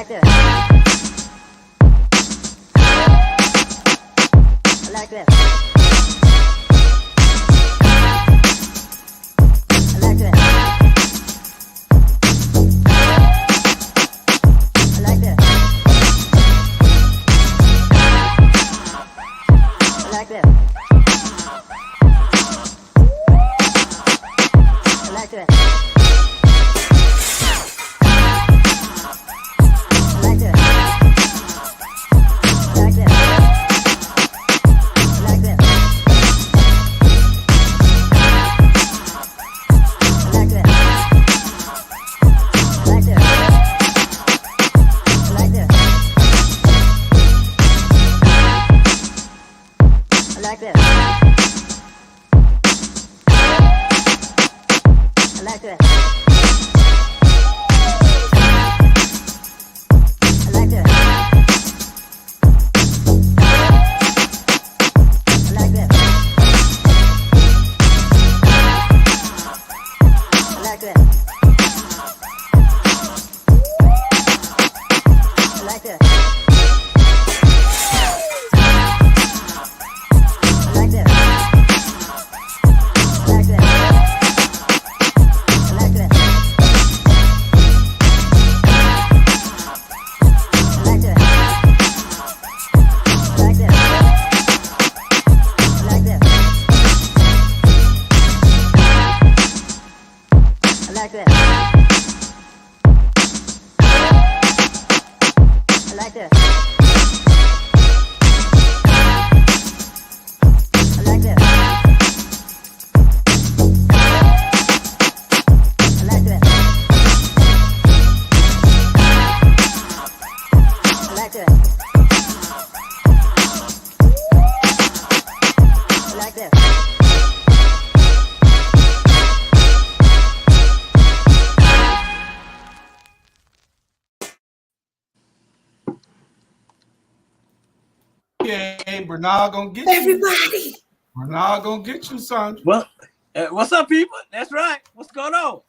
like this. I like this. I like this. I like this. I like this. I like this. Like this. I like this. I like this. I like this. I like this. I like this. Like this. I like this. I like this. I like this. I like this. I like this. Okay, Bernard gonna get everybody. You. Bernard gonna get you, son. Well, what's up, people? That's right. What's going on?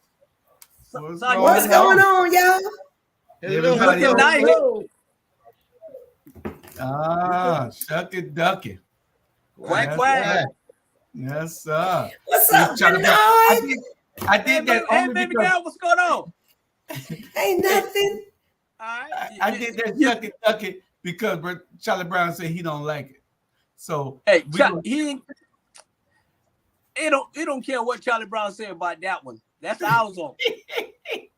What's going on, y'all? Everybody Hello. Shucky ducky. Quack, quack. Yes, sir. What's up, Bernard? I did that hey, only baby because girl, what's going on? Ain't nothing. All right. I did that shucky ducky because Charlie Brown said he don't like it. So hey, he don't care what Charlie Brown said about that one. That's our zone.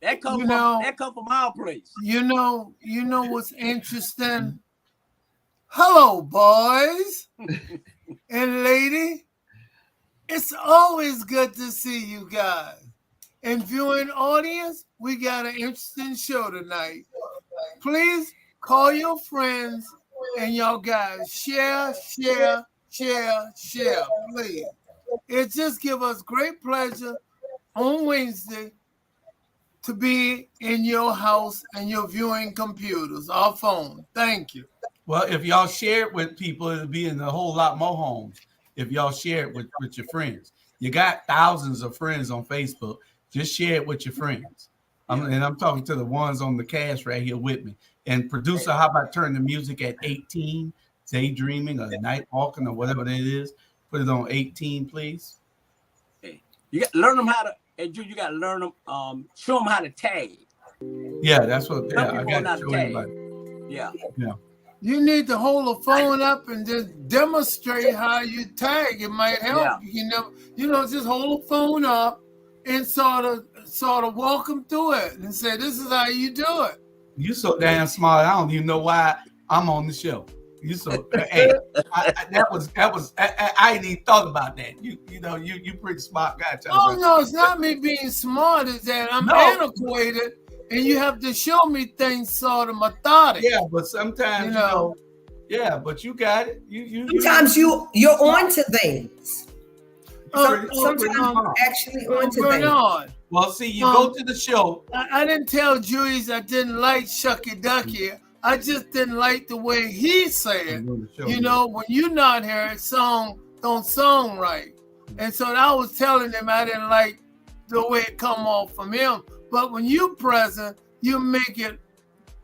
That come from our place. You know what's interesting? Hello, boys and lady. It's always good to see you guys. And viewing audience, we got an interesting show tonight. Please call your friends and y'all guys. Share, please. It just gives us great pleasure on Wednesday to be in your house and your viewing computers or phone. Thank you. Well, if y'all share it with people, it'll be in a whole lot more homes. If y'all share it with your friends. You got thousands of friends on Facebook. Just share it with your friends. I'm talking to the ones on the cast right here with me. And producer, how about turn the music at 18? Daydreaming or night walking or whatever that is. Put it on 18, please. Hey, you got to learn them how to. Hey, Jude, you got to learn them. Show them how to tag. Yeah, that's what. Yeah, I got to show tag. everybody. Yeah. You need to hold the phone up and just demonstrate how you tag. It might help. Yeah. Just hold the phone up and sort of walk them through it and say, "This is how you do it." You so damn smart. I don't even know why I'm on the show. You so hey, I ain't even thought about that. You pretty smart guy. Oh no, it's not me being smart. It's that I'm antiquated, and you have to show me things sort of methodic. Yeah, but sometimes yeah, but you got it. Sometimes you're onto things. Sometimes you're actually onto things. Well, see, you go to the show. I didn't tell Julius I didn't like Shucky Ducky. I just didn't like the way he said. When you're not here, it don't sound right. And so I was telling him I didn't like the way it come off from him. But when you present, you make it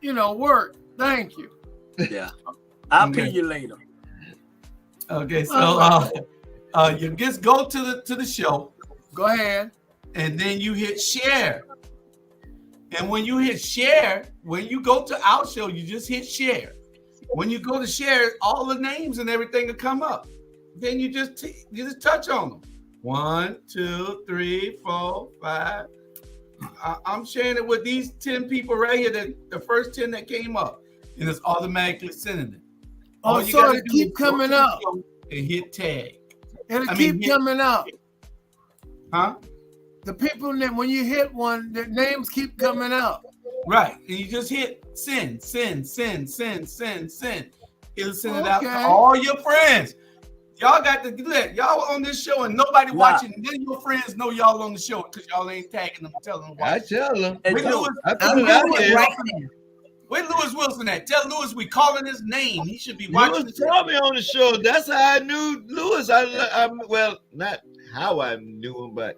work. Thank you. Yeah. I'll pay you later. Okay, so you just go to the show. Go ahead. And then you hit share. And when you hit share, when you go to our show, you just hit share. When you go to share, all the names and everything will come up. Then you just touch on them. 1, 2, 3, 4, 5. I'm sharing it with these 10 people right here. The first 10 that came up, and it's automatically sending it. Oh, so it keep coming up. And hit tag. It'll keep coming up. Huh? The people that when you hit one, the names keep coming up. Right. And you just hit send. It'll send it out to all your friends. Y'all got to do that. Y'all on this show and nobody watching. None of your friends know y'all on the show because y'all ain't tagging them and telling them. I tell them. Where Lewis Wilson at? Tell Lewis we calling his name. He should be watching. Lewis saw me on the show. That's how I knew Lewis. Well, not how I knew him, but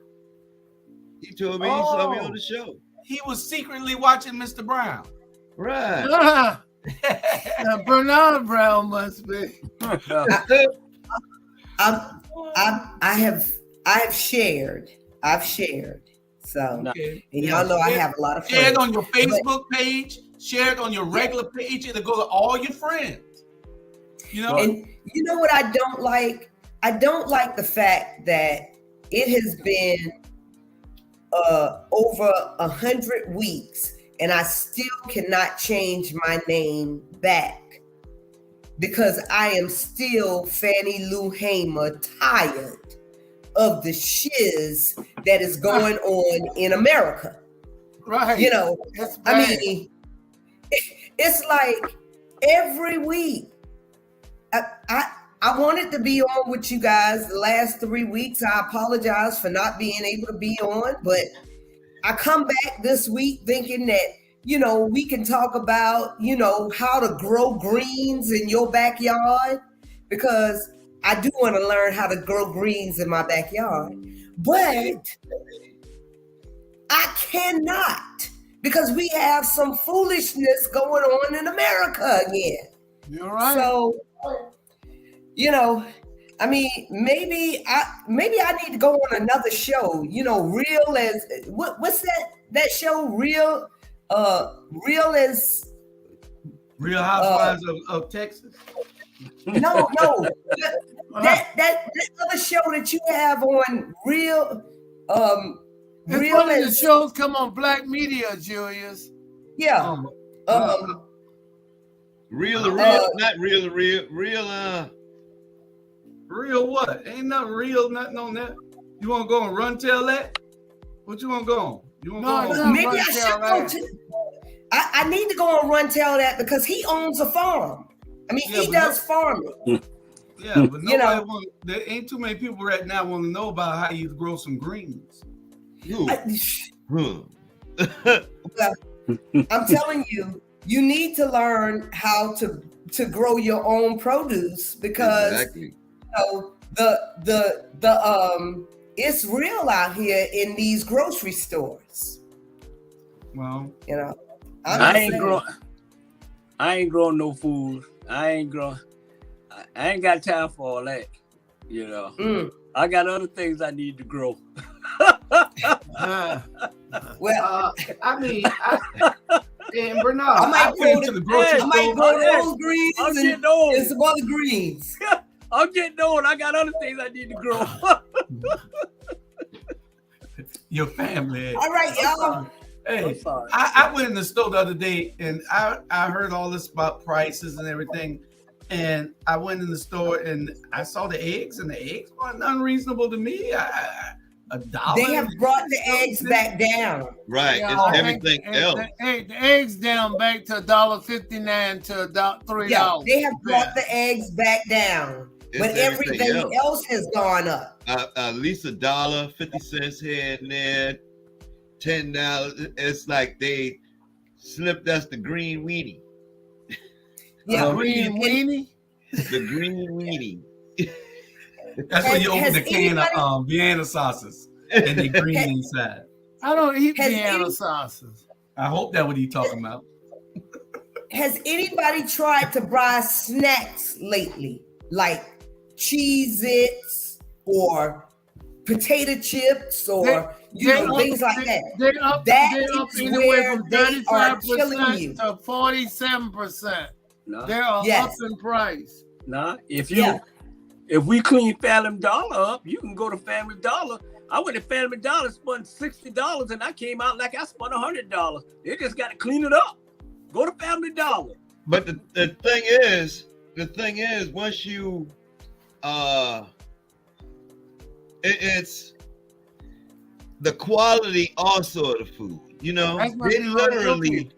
he told me he saw me on the show. He was secretly watching Mr. Brown. Right. Bernard Brown must be. I've shared. So, and y'all know I have a lot of friends. Share it on your Facebook page. Share it on your regular page. It'll go to all your friends. And you know what I don't like? I don't like the fact that it has been over 100 weeks and I still cannot change my name back because I am still Fannie Lou Hamer, tired of the shiz that is going on in America. Right. I mean, it's like every week. I wanted to be on with you guys the last 3 weeks. I apologize for not being able to be on, but I come back this week thinking that, we can talk about, how to grow greens in your backyard, because I do want to learn how to grow greens in my backyard, but I cannot because we have some foolishness going on in America again. You're right. So, I mean, maybe I need to go on another show, real as what's that show? Real as Real Housewives of Texas. No. that other show that you have on Real Real as the shows come on Black Media, Julius. Yeah. Real, not real. Real what? Ain't nothing real, nothing on that. You want to go and run tell that? What you want to go on? You want to go on? Maybe I should go to. I need to go and run tell that because he owns a farm. I mean, he does farming. Yeah, but nobody there ain't too many people right now want to know about how you grow some greens. Well, I'm telling you, you need to learn how to grow your own produce because it's real out here in these grocery stores. Well, I ain't growing no food. I ain't got time for all that. I got other things I need to grow. Well, and Bernard, I went to the grocery store. I might grow those greens and some other greens. I'm getting old. I got other things I need to grow. Your family. All right, y'all. Hey, I went in the store the other day and I heard all this about prices and everything. And I went in the store and I saw the eggs, and the eggs weren't unreasonable to me. $1. They have brought the eggs back down. Right. It's everything else. The eggs down back to $1.59 to $3. Yeah, they have brought the eggs back down. But everything else has gone up. At least $1, 50 cents here and there, $10. It's like they slipped us the green weenie. Yeah, green weenie. The green weenie. That's when you open the can of Vienna sauces and the green inside. I don't eat Vienna sauces. I hope that's what he's talking about. has anybody tried to buy snacks lately, like Cheez-Its or potato chips or things like that? They're up anywhere from 35% to 47%. No. They are up in price. Nah, if we clean Family Dollar up, you can go to Family Dollar. I went to Family Dollar, spent $60, and I came out like I spent $100. They just got to clean it up. Go to Family Dollar. But the thing is, once you, it's the quality also of the food. You know, they literally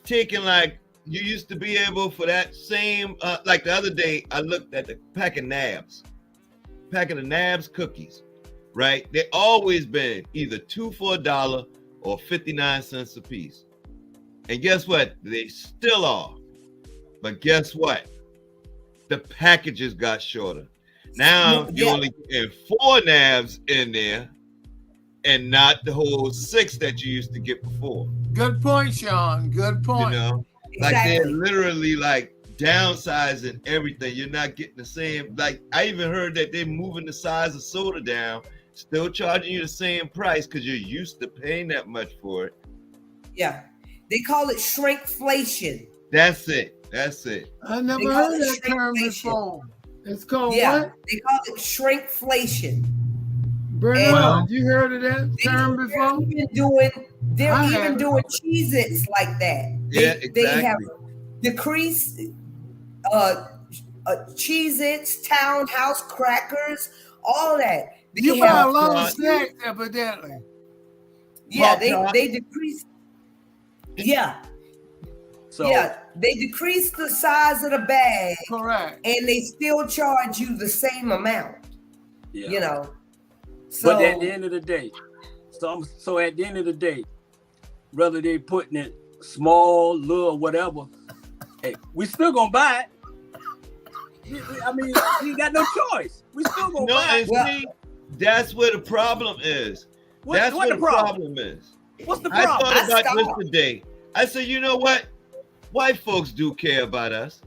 taking like you used to be able for that same. Like the other day, I looked at the pack of Nabs cookies. Right, they always been either 2 for $1 or 59 cents a piece. And guess what? They still are. But guess what? The packages got shorter. Now you're only getting 4 Nabs in there and not the whole 6 that you used to get before. Good point, Sean. Good point. You know, like they're literally like downsizing everything. You're not getting the same. Like I even heard that they're moving the size of soda down, still charging you the same price because you're used to paying that much for it. Yeah. They call it shrinkflation. That's it. I never heard that term before. It's called what? They call it shrinkflation. Bernard, you heard of that term before? They're even doing Cheez-Its like that. They have decreased Cheez-Its, Townhouse crackers, all that. You buy a lot of snacks, evidently. Yeah, they decreased. Yeah. They decreased the size of the bag. Correct. And they still charge you the same amount. Yeah. You know. So, but at the end of the day, whether they putting it small, little, whatever, hey, we still gonna buy it. I mean, we got no choice. We still gonna buy it. See, that's where the problem is. That's what the problem is. What's the problem? I thought about this today. I said, you know what? White folks do care about us.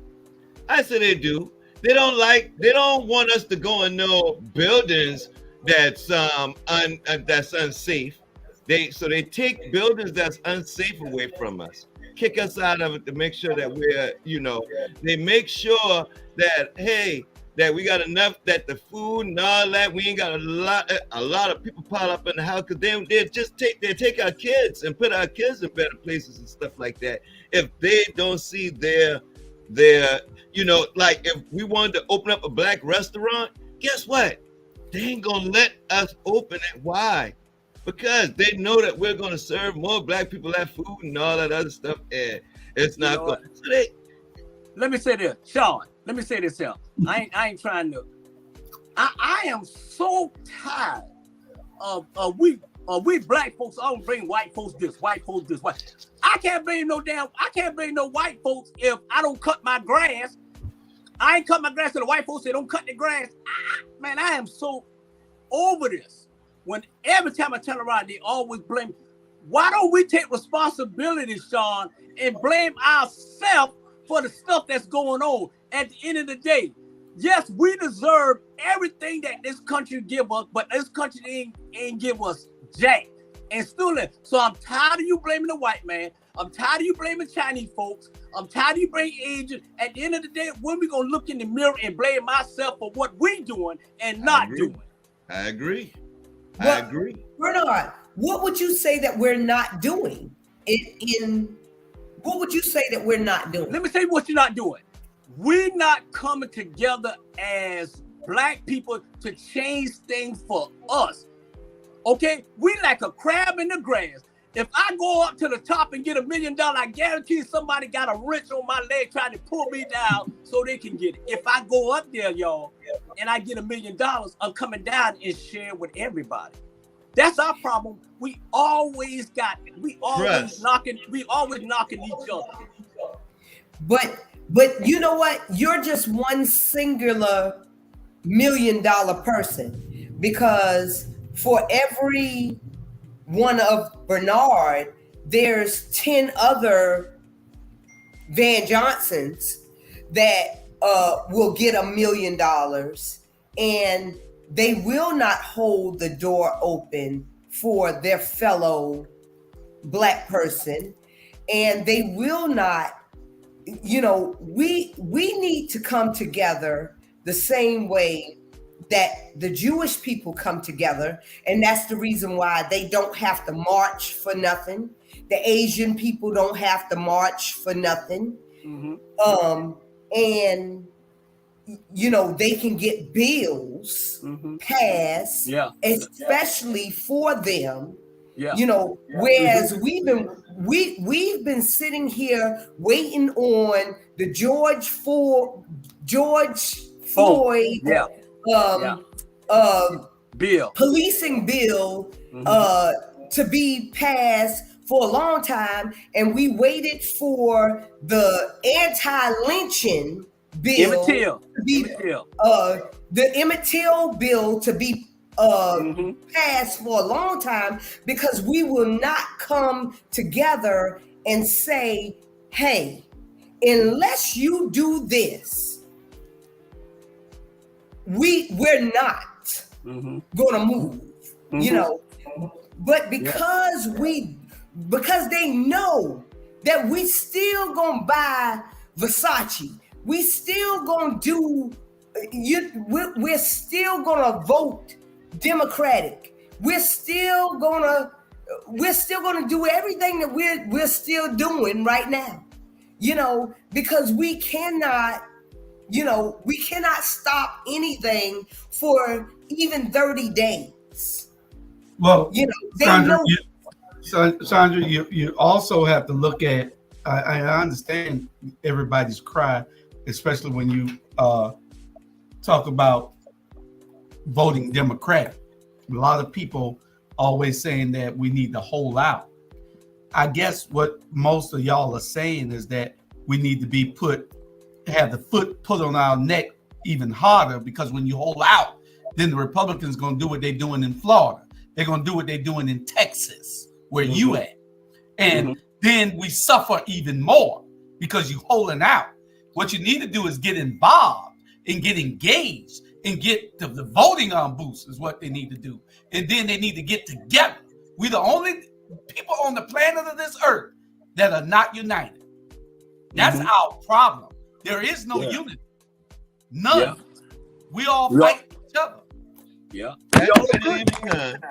I said they do. They don't want us to go in no buildings that's that's unsafe. They take buildings that's unsafe away from us, kick us out of it to make sure that we're, they make sure that, hey, that we got enough, that the food and all that, we ain't got a lot of people pile up in the house because they take our kids and put our kids in better places and stuff like that. If they don't see their like if we wanted to open up a black restaurant, guess what? They ain't gonna let us open it. Why? Because they know that we're gonna serve more black people that food and all that other stuff, and it's not good. So let me say this, Sean. Let me say this here. I ain't trying to. I am so tired of we black folks. I don't blame white folks this, white folks this, white. I can't blame no white folks if I don't cut my grass. I ain't cut my grass, and the white folks say don't cut the grass. Man, I am so over this. When every time I turn around, they always blame. Why don't we take responsibility, Sean, and blame ourselves for the stuff that's going on? At the end of the day, yes, we deserve everything that this country give us, but this country ain't give us jack. And still, so I'm tired of you blaming the white man. I'm tired of you blaming Chinese folks. I'm tired of you blaming Asian. At the end of the day, when we gonna look in the mirror and blame myself for what we doing and not doing? I agree. Bernard, what would you say that we're not doing? What would you say that we're not doing? Let me tell you what you're not doing. We're not coming together as black people to change things for us. Okay? We like a crab in the grass. If I go up to the top and get $1 million, I guarantee somebody got a wrench on my leg trying to pull me down so they can get it. If I go up there, y'all, and I get $1 million, I'm coming down and share with everybody. That's our problem. We always knocking each other. But you know what? You're just one singular $1 million person, because for every one of Bernard, there's 10 other Van Johnsons that will get $1 million, and they will not hold the door open for their fellow Black person, and they will not, we need to come together the same way that the Jewish people come together, and that's the reason why they don't have to march for nothing. The Asian people don't have to march for nothing. Mm-hmm. And they can get bills passed, especially for them. Whereas we've been sitting here waiting on the George Floyd bill, policing bill to be passed for a long time, and we waited for the anti-lynching bill the Emmett Till bill to be passed for a long time, because we will not come together and say, hey, unless you do this, we're not gonna move, but because they know that we still gonna buy Versace, we still gonna do, we're still gonna vote Democratic, we're still gonna do everything that we're still doing right now, because we cannot stop anything for even 30 days. Well, Sandra, Sandra, you also have to look at, I understand everybody's cry, especially when you talk about voting Democratic. A lot of people always saying that we need to hold out. I guess what most of y'all are saying is that we need to have the foot put on our neck even harder, because when you hold out, then the Republicans going to do what they're doing in Florida. They're going to do what they're doing in Texas, where you at. And then we suffer even more because you holding out. What you need to do is get involved and get engaged and get the voting on boost is what they need to do. And then they need to get together. We're the only people on the planet of this earth that are not united. That's our problem. There is no unity. None. Yeah. We all fight each other. Yeah. At the same time,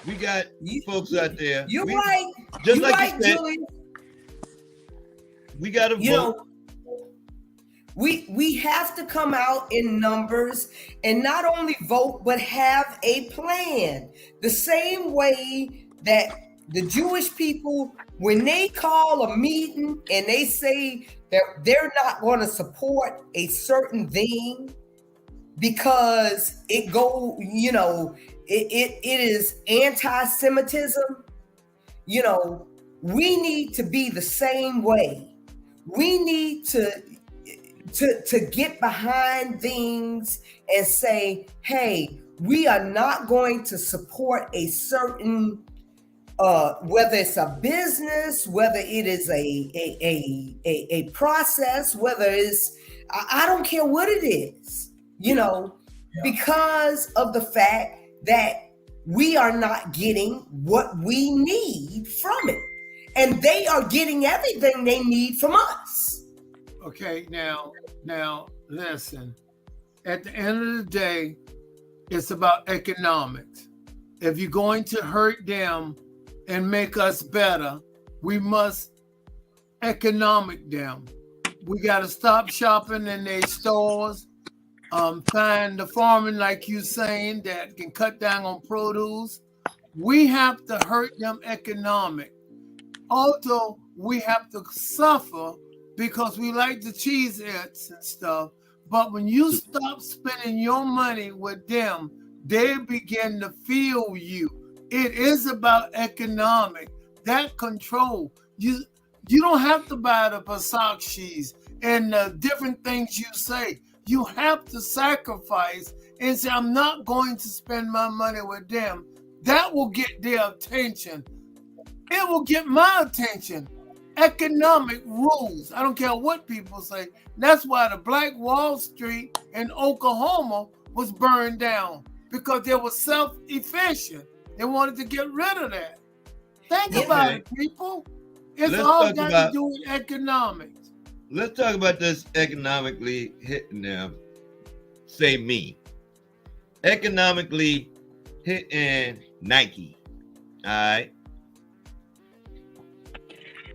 we got folks out there. You're right. Just You're like right, you said, Julian. we got to vote. We have to come out in numbers and not only vote, but have a plan. The same way that the Jewish people, when they call a meeting and they say that they're not going to support a certain thing because it is anti-Semitism, we need to be the same way. We need to get behind things and say, hey, we are not going to support a certain, whether it's a business, whether it is a process, whether it's, I don't care what it is, because of the fact that we are not getting what we need from it. And they are getting everything they need from us. Okay, now, listen. At the end of the day, it's about economics. If you're going to hurt them and make us better, we must economic them. We got to stop shopping in their stores. Find the farming, like you saying, that can cut down on produce. We have to hurt them economic. Also, we have to suffer because we like the Cheez-Its and stuff. But when you stop spending your money with them, they begin to feel you. It is about economic, that control. You don't have to buy the Versace's and the different things you say. You have to sacrifice and say, I'm not going to spend my money with them. That will get their attention. It will get my attention. Economic rules. I don't care what people say. That's why the Black Wall Street in Oklahoma was burned down, because they were self-efficient. They wanted to get rid of that. Think about it, people. It's all got to do with economics. Let's talk about this economically hitting them. Say me. Economically hitting Nike. All right.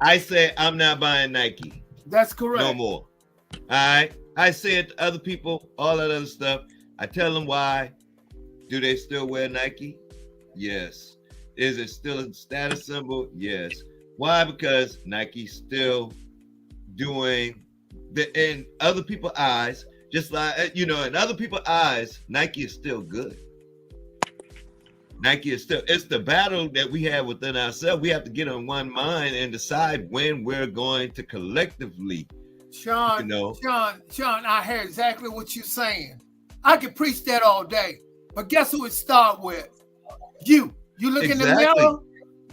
I say I'm not buying Nike. That's correct. No more. All right. I say it to other people, all that other stuff. I tell them why. Do they still wear Nike? Yes. Is it still a status symbol? Yes. Why? Because Nike's still doing in other people's eyes, just like, in other people's eyes, Nike is still good. Nike is still, it's the battle that we have within ourselves. We have to get on one mind and decide when we're going to collectively. Sean, I hear exactly what you're saying. I could preach that all day, but guess who it start with? You look in the mirror.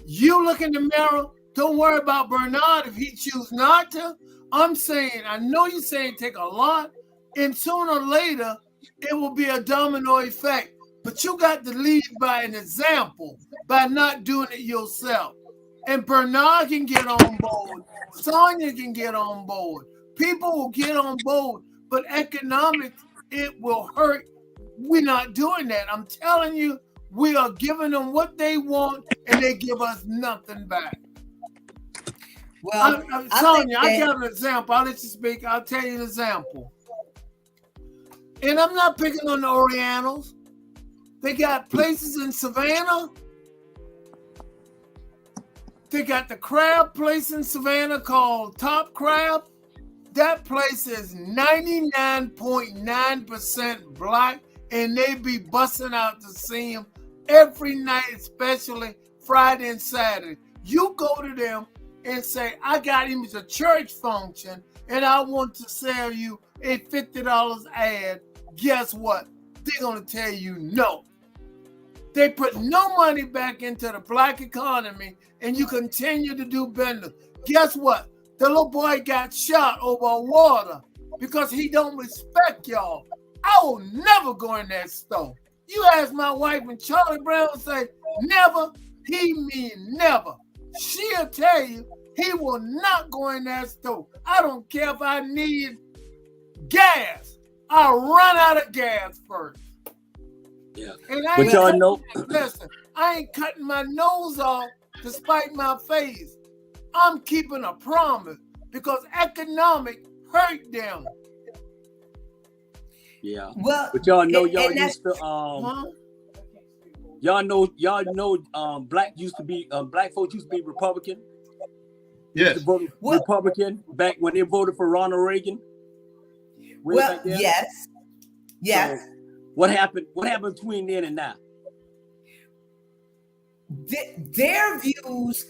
You look in the mirror. Don't worry about Bernard if he chooses not to. I'm saying, I know you're saying take a lot, and sooner or later, it will be a domino effect. But you got to lead by an example, by not doing it yourself. And Bernard can get on board. Sonia can get on board. People will get on board. But economics, it will hurt. We're not doing that. I'm telling you, we are giving them what they want, and they give us nothing back. Well, Sonia, I got an example. I'll let you speak. I'll tell you an example. And I'm not picking on the Orientals. They got places in Savannah. They got the crab place in Savannah called Top Crab. That place is 99.9% black, and they be busting out to see them every night, especially Friday and Saturday. You go to them and say, I got him at a church function, and I want to sell you a $50 ad. Guess what? They're going to tell you no. They put no money back into the black economy, and you continue to do business. Guess what? The little boy got shot over water because he don't respect y'all. I will never go in that store. You ask my wife and Charlie Brown say never, he mean never. She'll tell you he will not go in that store. I don't care if I need gas. I'll run out of gas first. Yeah. And But y'all know, listen, I ain't cutting my nose off to spite my face. I'm keeping a promise because economic hurt them. yeah. Well, But y'all know, and y'all that's- used to y'all know black folks used to be Republican. Yes. Used to vote Republican back when they voted for Ronald Reagan. Way well, back then. yes. So, what happened between then and now? Their views,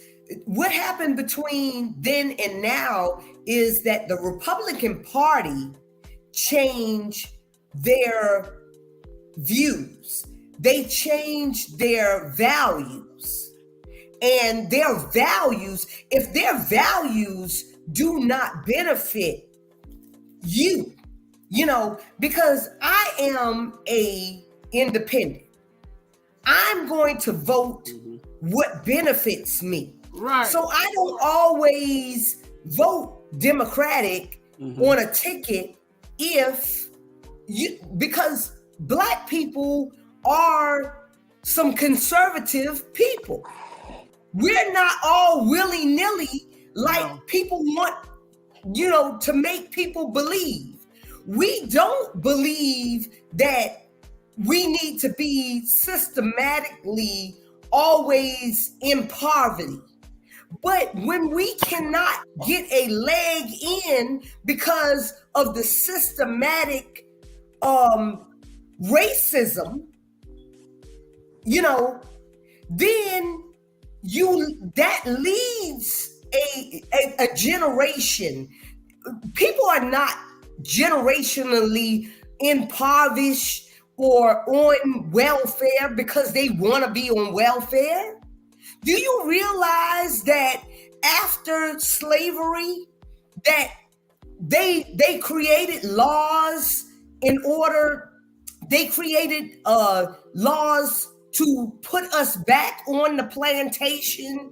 what happened between then and now is that the Republican Party changed their views. They changed their values. And their values, if their values do not benefit you, because I am a independent. I'm going to vote what benefits me. Right. So I don't always vote Democratic on a ticket because black people are some conservative people. We're not all willy-nilly like people want, to make people believe. We don't believe that we need to be systematically always in poverty. But when we cannot get a leg in because of the systematic racism, then that leads a generation. People are not generationally impoverished or on welfare because they want to be on welfare. Do you realize that after slavery that they created laws in order. They created laws to put us back on the plantation.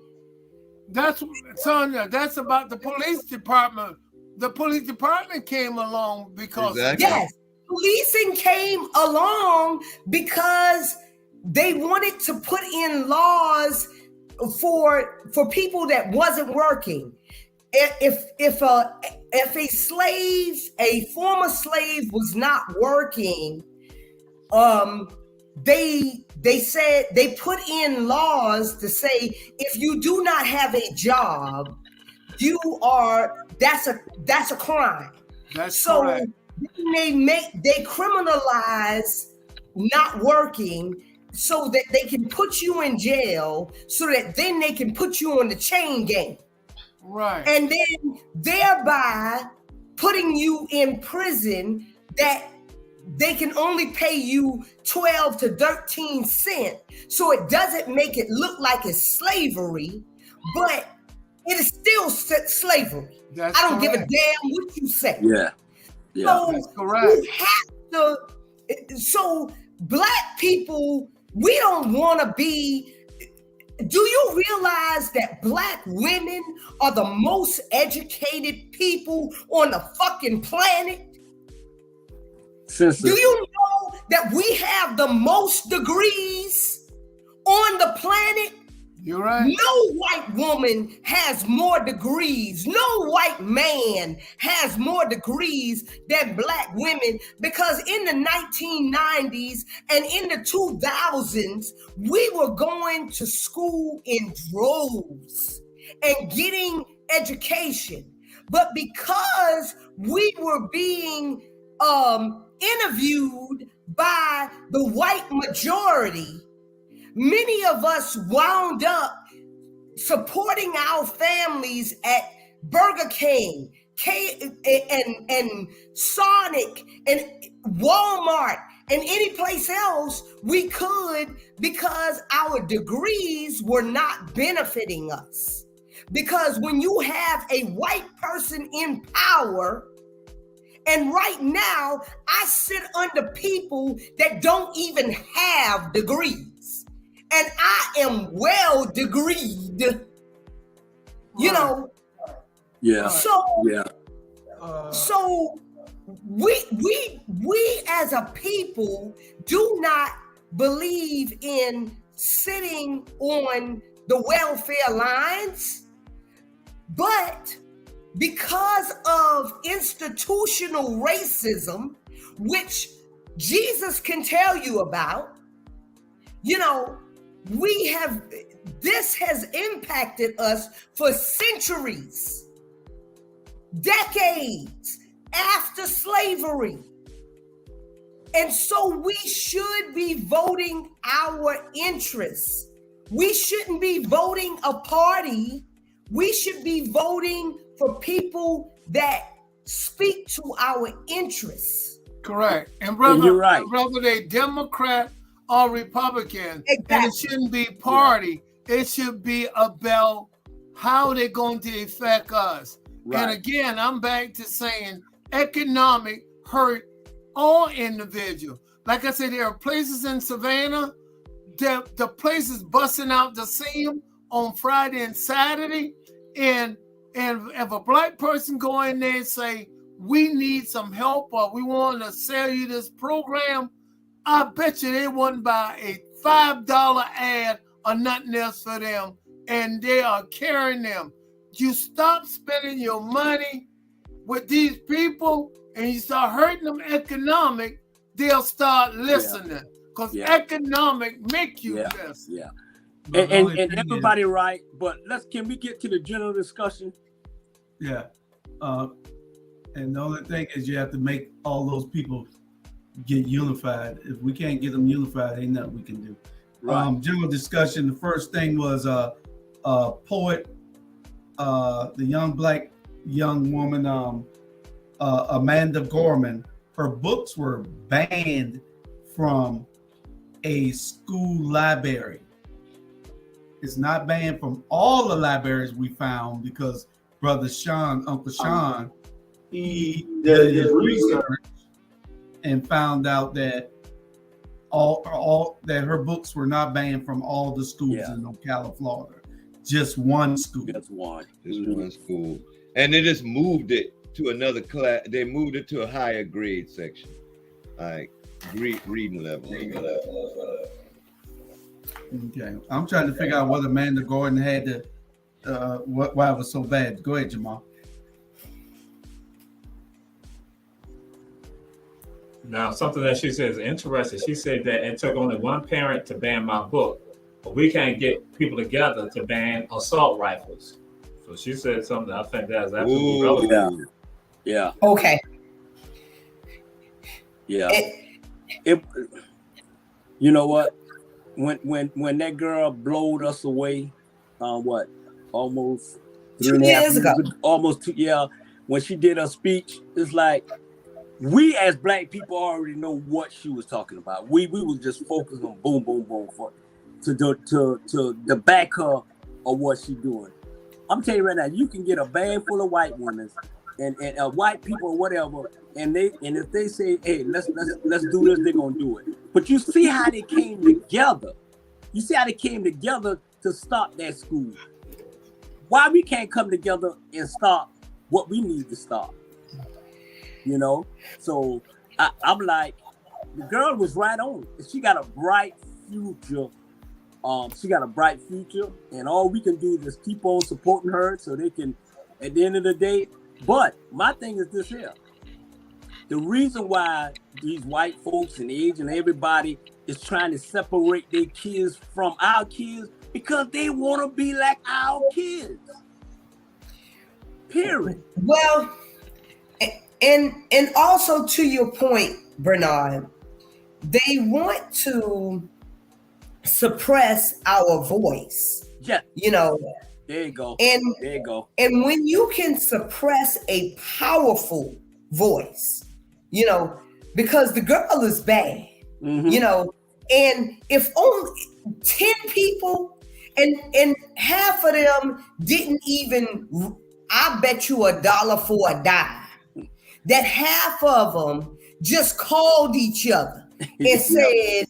That's Sonia. That's about the police department. The police department came along because Exactly. Yes, policing came along because they wanted to put in laws for people that wasn't working. If a slave, a former slave, was not working, they said they put in laws to say if you do not have a job, that's a crime. That's So correct. they criminalize not working so that they can put you in jail, so that then they can put you on the chain gang. Right. And then thereby putting you in prison that they can only pay you 12 to 13 cents. So it doesn't make it look like it's slavery, but it is still slavery. That's I don't give a correct. damn what you say. Yeah. Yeah. So That's correct. you have to, so Black people, we don't want to be. Do you realize that Black women are the most educated people on the fucking planet? Do you know that we have the most degrees on the planet? You're right. No white woman has more degrees. No white man has more degrees than Black women, because in the 1990s and in the 2000s, we were going to school in droves and getting education. But because we were being interviewed by the white majority, many of us wound up supporting our families at Burger King, and Sonic and Walmart and any place else we could, because our degrees were not benefiting us. Because when you have a white person in power, and right now I sit under people that don't even have degrees, and I am well degreed, you know. Yeah. So Yeah. so we as a people do not believe in sitting on the welfare lines, but because of institutional racism, which Jesus can tell you about, you know, this has impacted us for centuries, decades after slavery. And so we should be voting our interests. We shouldn't be voting a party. We should be voting for people that speak to our interests. Correct. And brother, you're right. Whether they Democrat or Republican, Exactly. and it shouldn't be party. It should be about how they're going to affect us. Right. And again, I'm back to saying economic hurt all individuals. Like I said, there are places in Savannah, the places busting out the seam on Friday and Saturday. And if a Black person go in there and say, we need some help, or we want to sell you this program, I bet you they wouldn't buy a $5 ad or nothing else for them, and they are carrying them. You stop spending your money with these people and you start hurting them economic, they'll start listening. Because economic make you listen. Yeah. And everybody right, but can we get to the general discussion? Yeah. And the only thing is you have to make all those people get unified. If we can't get them unified, ain't nothing we can do. Right. General discussion. The first thing was poet, the young woman, Amanda Gorman. Her books were banned from a school library. It's not banned from all the libraries we found because Brother Sean, Uncle Sean, he did his research and found out that all that her books were not banned from all the schools in Ocala, Florida. Just one school. Just one. Just one school. And they just moved it to another class. They moved it to a higher grade section, like reading level. Okay, I'm trying to figure out whether Amanda Gordon had to, why it was so bad. Go ahead, Jamal. Now, something that she said is interesting. She said that it took only one parent to ban my book, but we can't get people together to ban assault rifles. So she said something I think that's absolutely relevant. Yeah. Okay. Yeah. It you know what? When that girl blowed us away, almost 2 years ago. Almost 2, yeah. When she did her speech, it's like we as black people already know what she was talking about. We was just focused on boom, boom, boom to the back her of what she doing. I'm telling you right now, you can get a band full of white women and white people or whatever, and if they say, hey, let's do this, they're gonna do it. But you see how they came together. You see how they came together to stop that school. Why we can't come together and stop what we need to stop? You know? So I'm like, the girl was right on. She got a bright future. She got a bright future, and all we can do is keep on supporting her so they can, at the end of the day. But my thing is this here. The reason why these white folks and age and everybody is trying to separate their kids from our kids because they want to be like our kids. Period. Well, and also to your point, Bernard, they want to suppress our voice. Yeah. You know. There you go. And there you go. And when you can suppress a powerful voice, you know, because the girl is bad, you know, and if only 10 people and half of them didn't even, I bet you $1 for a dime, that half of them just called each other and said,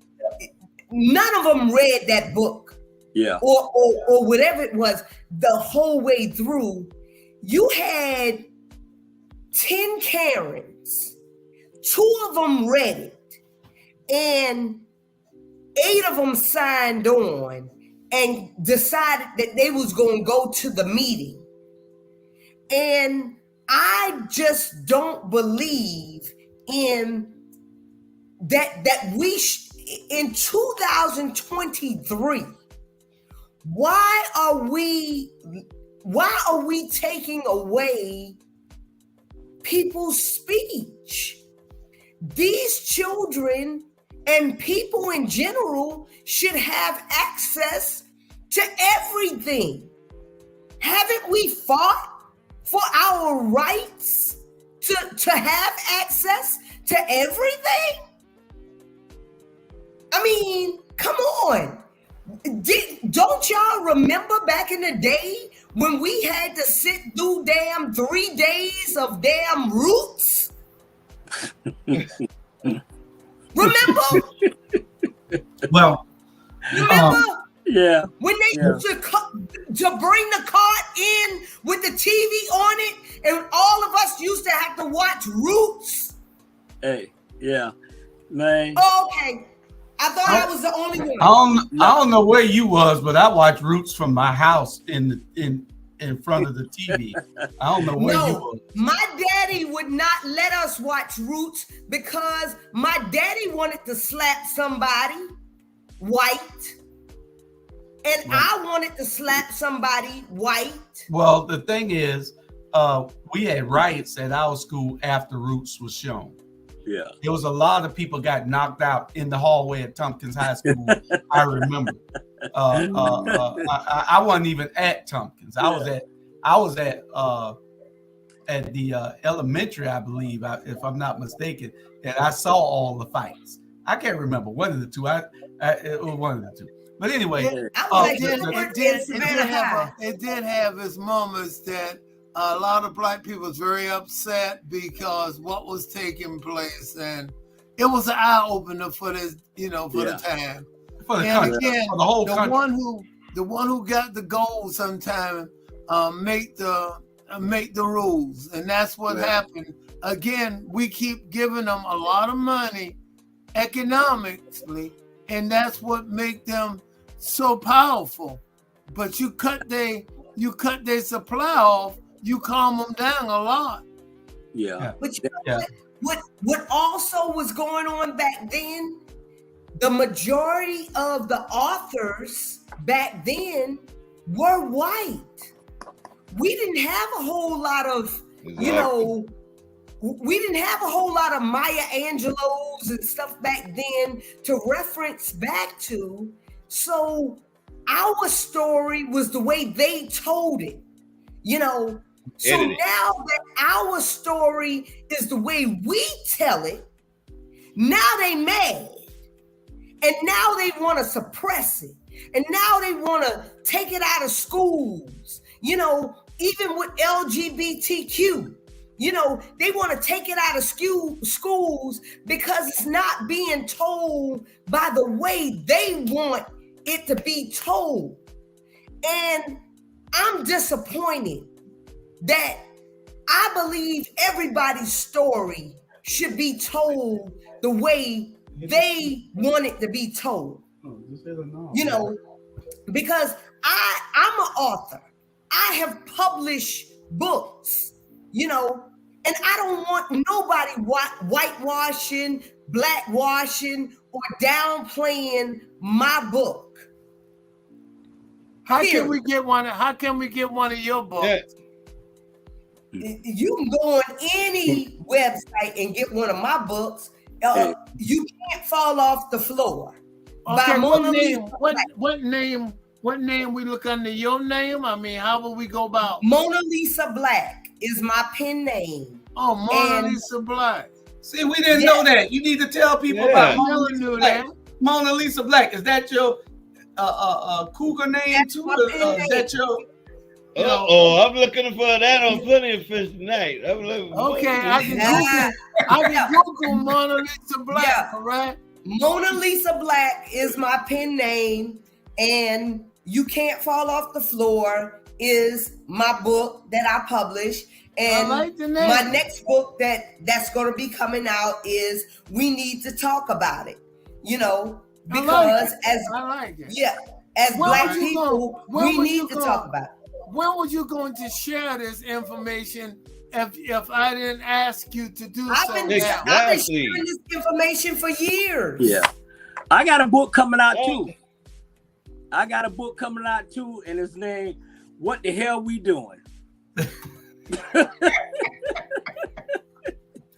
none of them read that book. Yeah. Or whatever it was the whole way through. You had 10 Karens, 2 of them read it, and 8 of them signed on and decided that they was going to go to the meeting. And I just don't believe in that we in 2023. Why are we taking away people's speech? These children and people in general should have access to everything. Haven't we fought for our rights to have access to everything? I mean, come on. Don't y'all remember back in the day when we had to sit through damn 3 days of damn roots? Remember? Well, remember? Yeah. When they used to bring the cart in with the TV on it, and all of us used to have to watch Roots. Hey, yeah, man. Okay. I thought I was the only one. I don't know where you was, but I watched Roots from my house in front of the TV. I don't know where you was. My daddy would not let us watch Roots because my daddy wanted to slap somebody white, and I wanted to slap somebody white. Well, the thing is, we had riots at our school after Roots was shown. Yeah, there was a lot of people got knocked out in the hallway at Tompkins High School. I remember. I wasn't even at Tompkins. I was at the elementary, I believe, if I'm not mistaken, and I saw all the fights. I can't remember one of the two. It was one of the two. But anyway, I was at It Gilbert did, and Savannah High. it did have its moments that a lot of black people was very upset because what was taking place, and it was an eye opener for this, for the time. for the And country, again, for the whole the country. one who got the gold sometime make the rules, and that's what happened. Again, we keep giving them a lot of money economically, and that's what make them so powerful. But you cut their supply off, you calm them down a lot. Yeah. But you know what also was going on back then? The majority of the authors back then were white. We didn't have a whole lot of, we didn't have a whole lot of Maya Angelos and stuff back then to reference back to. So our story was the way they told it, So now that our story is the way we tell it, now they mad. And now they want to suppress it. And now they want to take it out of schools. Even with LGBTQ, they want to take it out of schools because it's not being told by the way they want it to be told. And I'm disappointed that I believe everybody's story should be told the way they want it to be told. Because I'm an author. I have published books, and I don't want nobody whitewashing, blackwashing, or downplaying my book. How can we get one of your books? You can go on any website and get one of my books. You Can't Fall Off the Floor. Okay, by Mona Lisa. What name we look under your name? I mean, how will we go about? Mona Lisa Black is my pen name. Oh, Mona Lisa Black. See, we didn't know that. You need to tell people about Mona Lisa knew Black. that. Mona Lisa Black. Is that your cougar name That's too? my pen Is name. that your? I'm looking for that on Plenty of Fish tonight. Okay, I can Google Mona Lisa Black, correct? Mona Lisa Black is my pen name, and You Can't Fall Off the Floor is my book that I publish. And I like the name. my next book that's going to be coming out is We Need to Talk About It. Because I like it. as Where Black would you people, go? Where we would need you to go? talk about it. When was you going to share this information if I didn't ask you to do I've so? been now? sharing this information for years. Yeah. I got a book coming out too. And it's named What the Hell We Doing?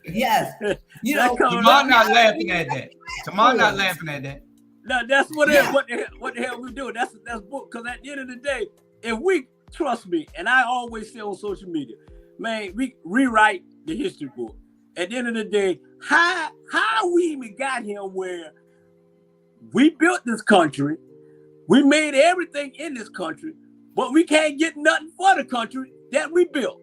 Yes. Jamal not laughing at that. Jamal not laughing at that. No, that's what it is. What the hell we doing? That's book. Because at the end of the day, if we trust me, and I always say on social media, man, we rewrite the history book. At the end of the day, how we even got here where we built this country, we made everything in this country, but we can't get nothing for the country that we built.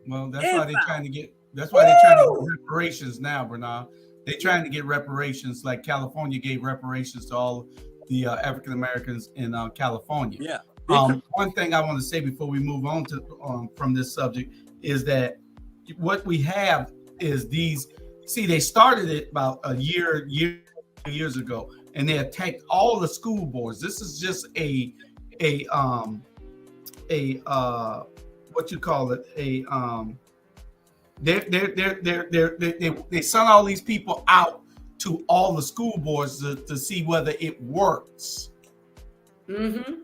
Well, that's why they're trying to get reparations now, Bernard. They're trying to get reparations like California gave reparations to all the African Americans in California. Yeah. One thing I want to say before we move on to from this subject is that what we have is these. See, they started it about years ago, and they attacked all the school boards. This is just a what you call it they sent all these people out to all the school boards to see whether it works. Mm-hmm.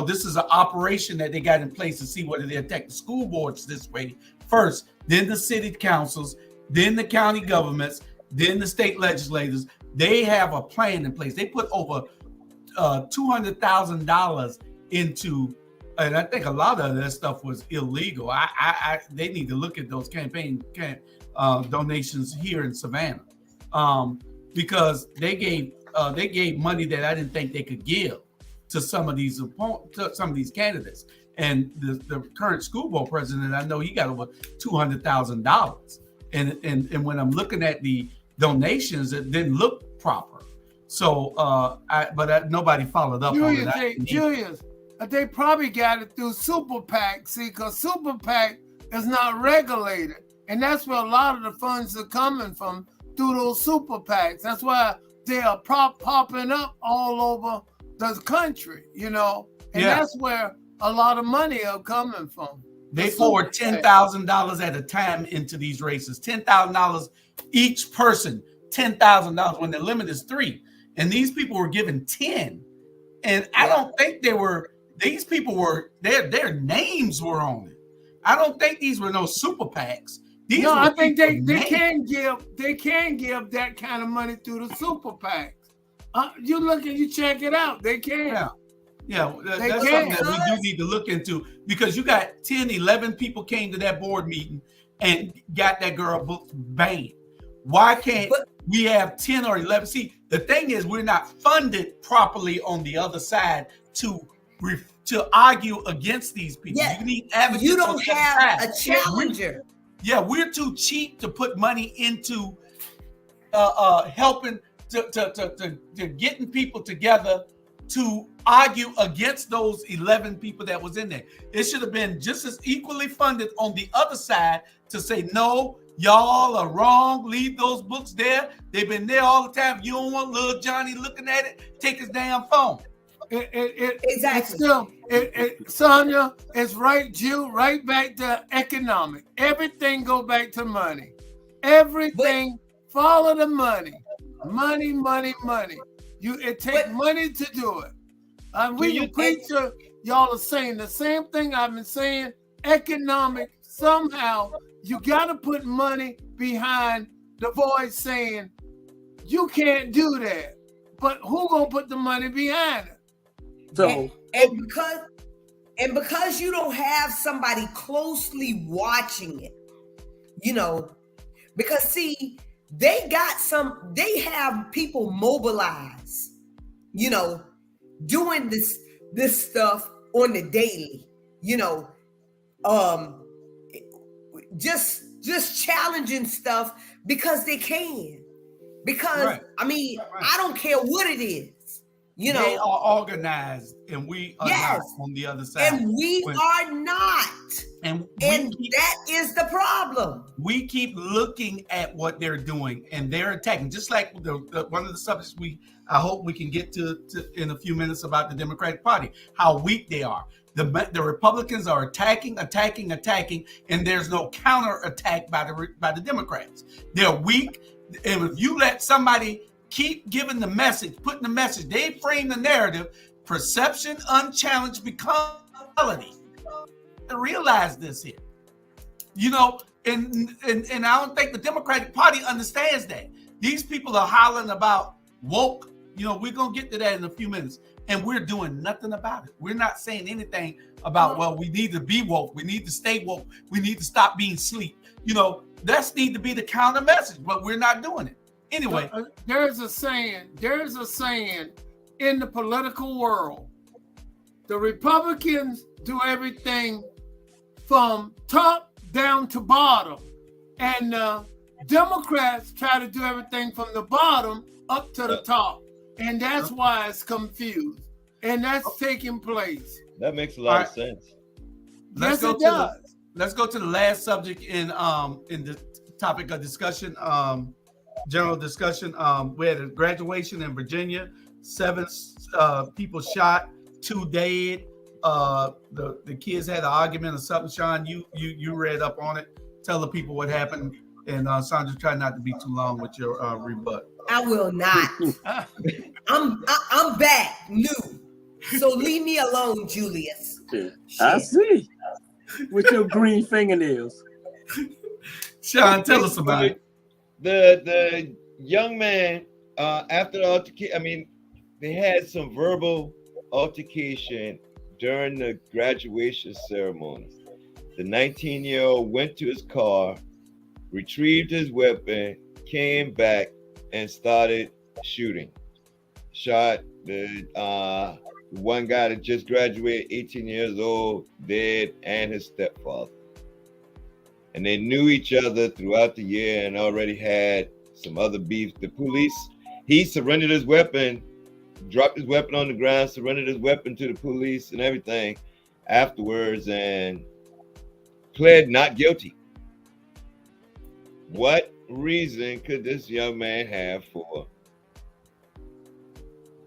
This is an operation that they got in place to see whether they attack the school boards this way first, then the city councils, then the county governments, then the state legislators. They have a plan in place. They put over $200,000 into, and I think a lot of that stuff was illegal. They need to look at those campaign donations here in Savannah, because they gave money that I didn't think they could give. to some of these candidates. And the current school board president, I know he got over $200,000. And when I'm looking at the donations, it didn't look proper. So, nobody followed up on it. Julius, they probably got it through Super PAC. See, because Super PAC is not regulated. And that's where a lot of the funds are coming from, through those Super PACs. That's why they are popping up all over the country, And that's where a lot of money are coming from. They poured $10,000 at a time into these races. $10,000 each person. $10,000 when the limit is 3. And these people were given 10. And I don't think these people were, their names were on it. I don't think these were no super PACs. I think they can give that kind of money through the super PACs. You check it out. They can. Yeah, that's something that we do need to look into, because you got 10, 11 people came to that board meeting and got that girl book banned. Why can't we have 10 or 11? See, the thing is, we're not funded properly on the other side to argue against these people. Yeah. You need advocates. You don't have a challenger. We're too cheap to put money into helping to getting people together to argue against those 11 people that was in there. It should have been just as equally funded on the other side to say, no, y'all are wrong. Leave those books there. They've been there all the time. You don't want little Johnny looking at it. Take his damn phone. Exactly. Sonia, it's right back to economic. Everything go back to money. Everything follow the money. Money. It takes money to do it. Y'all are saying the same thing I've been saying. Economic, somehow you got to put money behind the voice saying you can't do that. But who gonna put the money behind it? So and because you don't have somebody closely watching it, because see, they have people mobilized, doing this stuff on the daily, just challenging stuff because they can. Because I don't care what it is. They are organized, and we are not on the other side. And we are not. And that is the problem. We keep looking at what they're doing, and they're attacking. Just like one of the subjects I hope we can get to in a few minutes about the Democratic Party, how weak they are. The Republicans are attacking, and there's no counter attack by the Democrats. They're weak, and if you let somebody keep giving the message, putting the message, they frame the narrative, perception unchallenged becomes reality. I realize this here, and I don't think the Democratic Party understands that. These people are hollering about woke. We're gonna get to that in a few minutes, and we're doing nothing about it. We're not saying anything about, well, we need to be woke, we need to stay woke, we need to stop being sleep. That need to be the counter message, but we're not doing it. Anyway, there's a saying in the political world. The Republicans do everything from top down to bottom, and Democrats try to do everything from the bottom up to the top, and that's why it's confused, and that's taking place. That makes a lot of sense. Let's go to the last subject in the topic of discussion. General discussion. We had a graduation in Virginia. 7 people shot, 2 dead. The kids had an argument or something. Sean, you read up on it. Tell the people what happened. And Sandra, try not to be too long with your rebut. I will not. I'm back new. So leave me alone, Julius. I see. With your green fingernails. Sean, tell us about it. The young man, after the altercation, they had some verbal altercation during the graduation ceremony. The 19-year-old went to his car, retrieved his weapon, came back, and started shooting. Shot the One guy that just graduated, 18 years old, dead, and his stepfather. And they knew each other throughout the year and already had some other beef. The police, he surrendered his weapon, dropped his weapon on the ground, surrendered his weapon to the police and everything afterwards, and pled not guilty. What reason could this young man have for,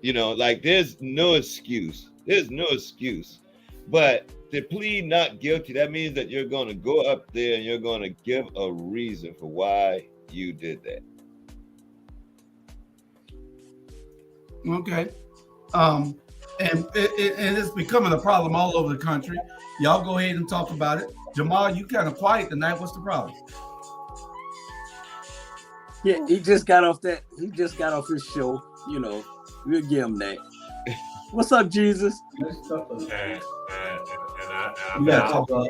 like, there's no excuse. There's no excuse. But to plead not guilty, that means that you're going to go up there and you're going to give a reason for why you did that. Okay. And it's becoming a problem all over the country. Y'all go ahead and talk about it. Jamal, you kind of quiet tonight. What's the problem? Yeah, he just got off that. He just got off his show. We'll give him that. What's up, Jesus? And You gotta talk up.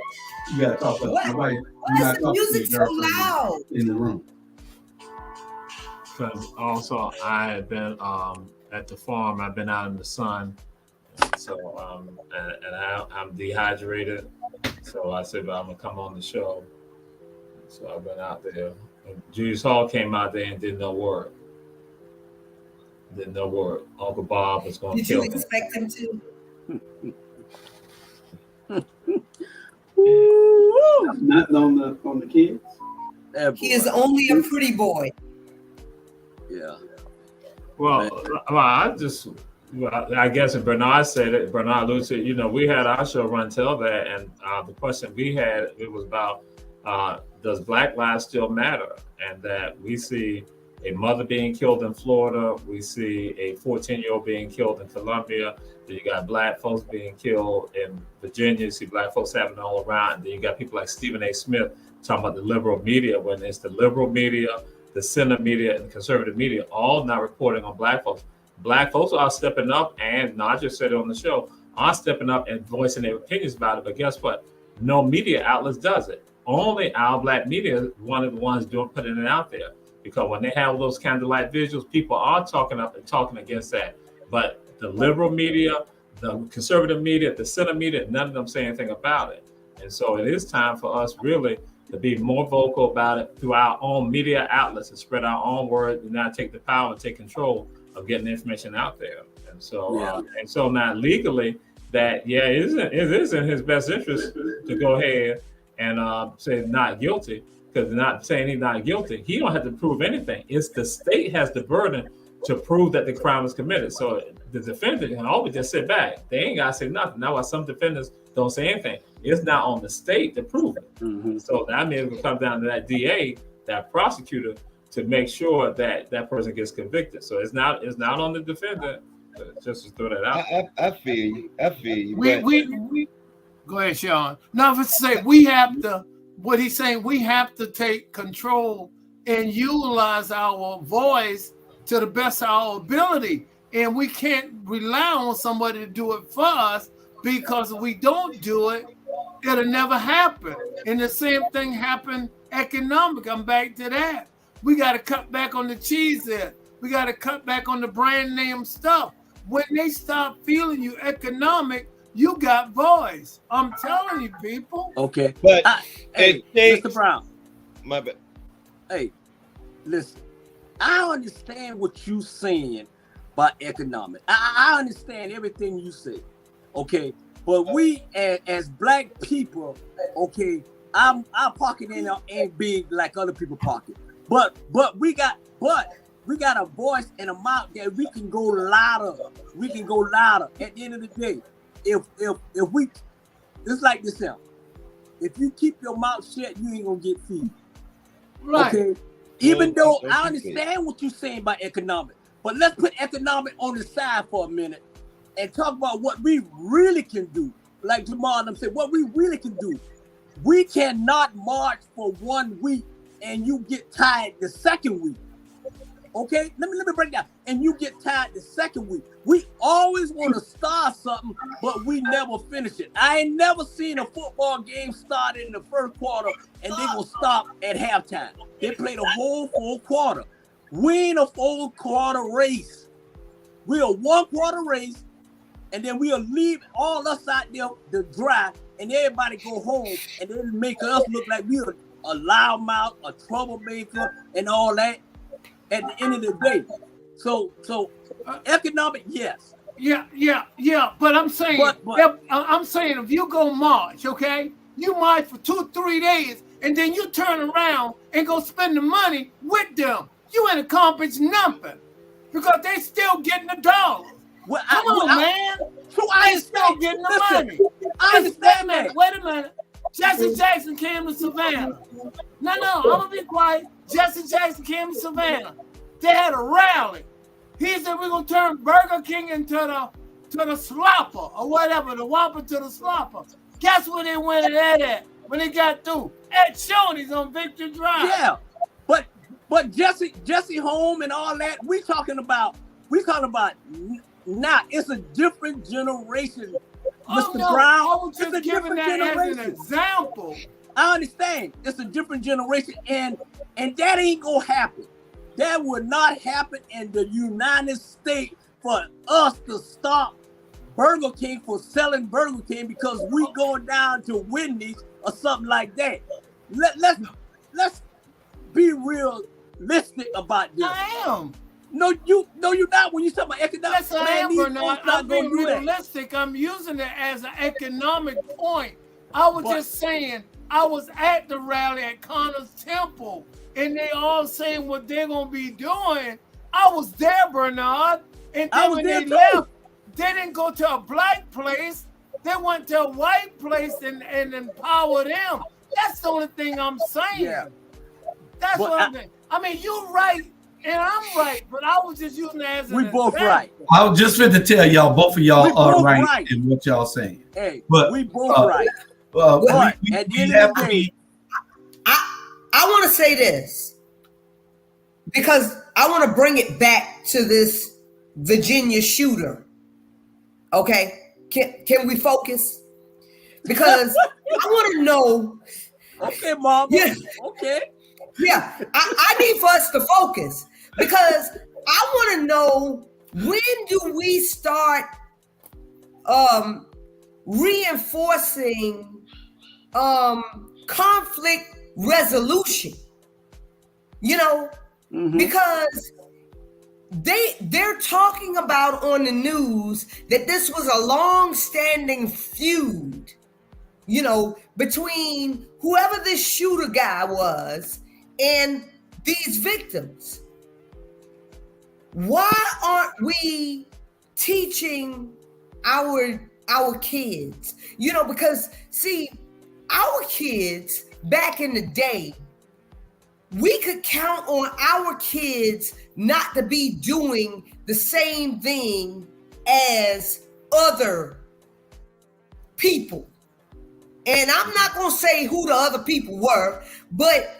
You gotta talk up. What? Nobody, Why you is gotta the talk to music your so girlfriend loud? in the room. because also I had been at the farm. I've been out in the sun, so I'm dehydrated. So I said, well, I'm gonna come on the show. So I've been out there. And Julius Hall came out there and did no work. Uncle Bob was going to Did kill you him. expect him to? Nothing on the kids. He is only a pretty boy. Yeah. Well, I guess if Bernard said it, Bernard Lucy, we had our show run till that, and the question we had, it was about does Black lives still matter? And that we see a mother being killed in Florida, we see a 14-year-old being killed in Colombia, then you got Black folks being killed in Virginia, you see Black folks happening all around, and then you got people like Stephen A. Smith talking about the liberal media, when it's the liberal media, the center media, and the conservative media, all not reporting on Black folks. Black folks are stepping up, and I just said it on the show, are stepping up and voicing their opinions about it, but guess what? No media outlets does it. Only our Black media is one of the ones putting it out there. Because when they have those candlelight visuals, people are talking up and talking against that. But the liberal media, the conservative media, the center media, none of them say anything about it. And so it is time for us really to be more vocal about it through our own media outlets and spread our own word and not take the power and take control of getting the information out there. And so, so now legally, that it is in his best interest to go ahead and say not guilty. Because not saying he's not guilty, he don't have to prove anything. It's the state has the burden to prove that the crime was committed. So the defendant can always just sit back. They ain't gotta say nothing. Now, why some defendants don't say anything? It's not on the state to prove it. Mm-hmm. So that means it will come down to that DA, that prosecutor, to make sure that that person gets convicted. So it's not on the defendant. Just to throw that out. I feel you. We go ahead, Sean. Now, let's say we have to. What he's saying, we have to take control and utilize our voice to the best of our ability. And we can't rely on somebody to do it for us, because if we don't do it, it'll never happen. And the same thing happened economic. I'm back to that. We got to cut back on the cheese there. We got to cut back on the brand name stuff. When they start feeling you economic, you got voice. I'm telling you, people. Okay. But hey, Mr. Brown. My bad. Hey, listen. I understand what you're saying about economic. I understand everything you say. Okay. But we as Black people, okay, our pocket ain't big like other people's pocket. But we got a voice and a mouth that we can go louder. We can go louder at the end of the day. If we, it's like this now. If you keep your mouth shut, you ain't gonna get feed. Right. Okay. Even though I understand what you're saying about economic, but let's put economic on the side for a minute and talk about what we really can do. Like Jamal and them said, what we really can do. We cannot march for 1 week and you get tired the second week. Okay, let me break down. And you get tired the second week. We always want to start something, but we never finish it. I ain't never seen a football game start in the first quarter and they gonna stop at halftime. They played a whole full quarter. We ain't a full quarter race. We're a 1 quarter race, and then we'll leave all us out there to dry, and everybody go home, and then make us look like we're a loudmouth, a troublemaker, and all that. At the end of the day, so economic, yes. Yeah. But I'm saying, I'm saying, if you go march, okay, you march for 2-3 days, and then you turn around and go spend the money with them. You ain't accomplished nothing because they still getting the dollars. Well, Come on, man. So I They still getting the money. I understand that. Wait a minute. Jesse Jackson came to Savannah. No, I'm gonna be quiet. Jesse Jackson came to Savannah. They had a rally. He said we're gonna turn Burger King into the slopper or whatever, the Whopper to the slopper. Guess where they went at when they got through? At Shoney's on Victory Drive. Yeah, but Jesse Home and all that. We talking about now. It's a different generation, Mr. Brown. I was just giving that as an example. I understand. It's a different generation, and that ain't gonna happen. That would not happen in the United States for us to stop Burger King for selling Burger King because we go down to Wendy's or something like that. Let's be realistic about this. I am. No, you're not. When you talk about economic, Yes, I am, Bernard. I'm being realistic. I'm using it as an economic point. I was just saying, I was at the rally at Connor's Temple, and they all saying what they're going to be doing. I was there, Bernard. And then when they left, they didn't go to a black place. They went to a white place and empower them. That's the only thing I'm saying. Yeah. That's what I'm saying. I mean, you're right. And I'm right, but I was just using it as an We both example. right. I was just fit to tell y'all, both of y'all We are both right, right. in what y'all saying. Hey, But we both right. we at the end have of the to day, be. I want to say this because I want to bring it back to this Virginia shooter. Okay, can we focus? Because I want to know. Okay, Mama. Yeah. Okay. Yeah, I need for us to focus because I want to know, when do we start reinforcing conflict resolution? You know, because they're talking about on the news that this was a long-standing feud, you know, between whoever this shooter guy was and these victims. Why aren't we teaching our kids? You know, because see, our kids back in the day, we could count on our kids not to be doing the same thing as other people. And I'm not going to say who the other people were, but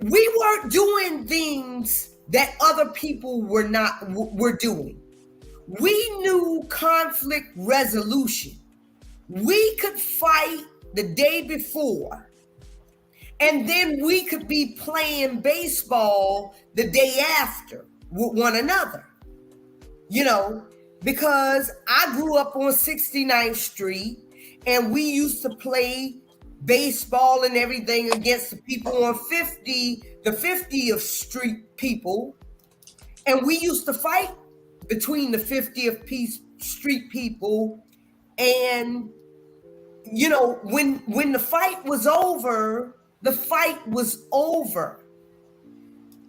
we weren't doing things that other people were doing. We knew conflict resolution. We could fight the day before, and then we could be playing baseball the day after with one another. You know, because I grew up on 69th Street, and we used to play baseball and everything against the people on the 50th Street people. And we used to fight between the 50th Street people. And, you know, when the fight was over, the fight was over.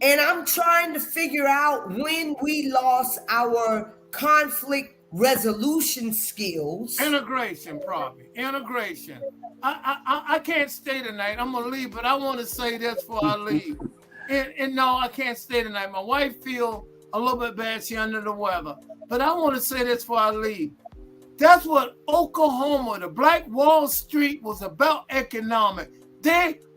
And I'm trying to figure out when we lost our conflict resolution skills. Integration. I can't stay tonight. I'm gonna leave, but I want to say this before I leave. And no, I can't stay tonight. My wife feel a little bit bad. She under the weather. But I want to say this before I leave. That's what Oklahoma, the Black Wall Street, was about. Economic.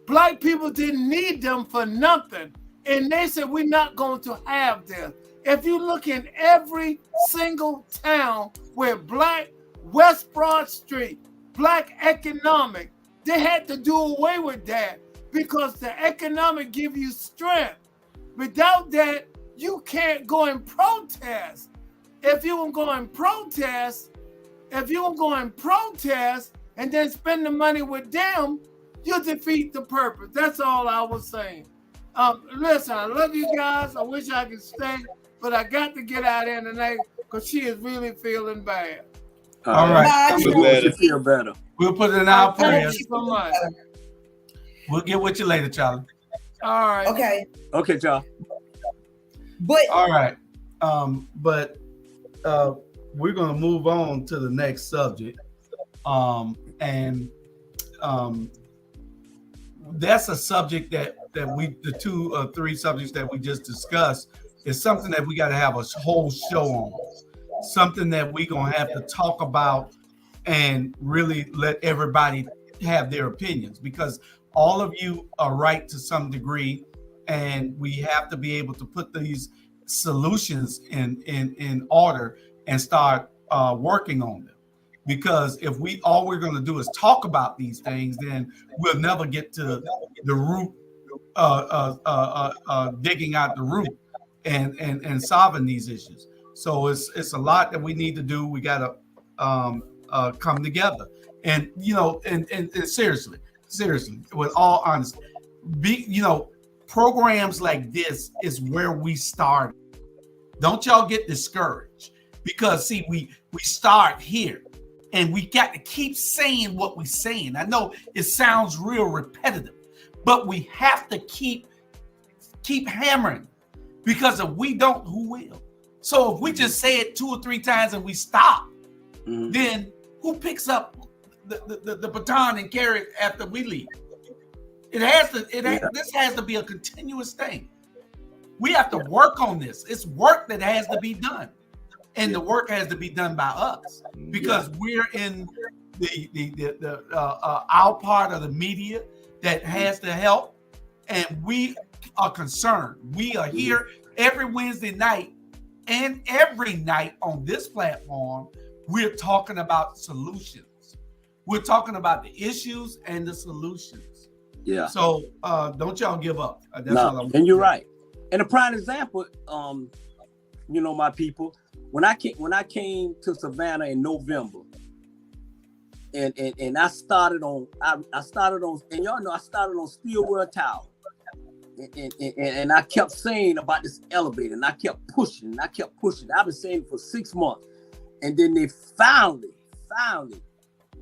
Black people didn't need them for nothing. And they said, we're not going to have this. If you look in every single town where Black West Broad Street, Black economic, they had to do away with that because the economic give you strength. Without that, you can't go and protest. If you can go and protest, if you don't go and protest and then spend the money with them, you defeat the purpose. That's all I was saying. Listen, I love you guys. I wish I could stay, but I got to get out of here tonight because she is really feeling bad. All right. Bye, Feel Joe. better. Feel better. We'll put it in our Thank prayers. you so much. We'll get with you later, Charlie. All right. Okay. Okay, y'all. But All right. But we're gonna move on to the next subject. That's a subject that we, the 2 or 3 subjects that we just discussed, is something that we got to have a whole show on. Something that we're gonna have to talk about and really let everybody have their opinions, because all of you are right to some degree, and we have to be able to put these solutions in order and start working on them. Because if all we're going to do is talk about these things, then we'll never get to the root, digging out the root and solving these issues. So it's a lot that we need to do. We got to come together, and seriously, with all honesty, programs like this is where we start. Don't y'all get discouraged, because see, we start here, and we got to keep saying what we're saying. I know it sounds real repetitive, but we have to keep hammering, because if we don't, who will? So if we just say it 2 or 3 times and we stop, then who picks up the baton and carry it after we leave? This has to be a continuous thing. We have to work on this. It's work that has to be done, and the work has to be done by us, because we're in the our part of the media that has to help, and we are concerned. We are here every Wednesday night, and every night on this platform, we're talking about solutions. We're talking about the issues and the solutions. Yeah. So don't y'all give up. That's all I'm and you're right. And a prime example, my people, when I came to Savannah in November, and I started on, and y'all know I started on Steel World Tower. And I kept saying about this elevator, and I kept pushing. I've been saying it for 6 months. And then they finally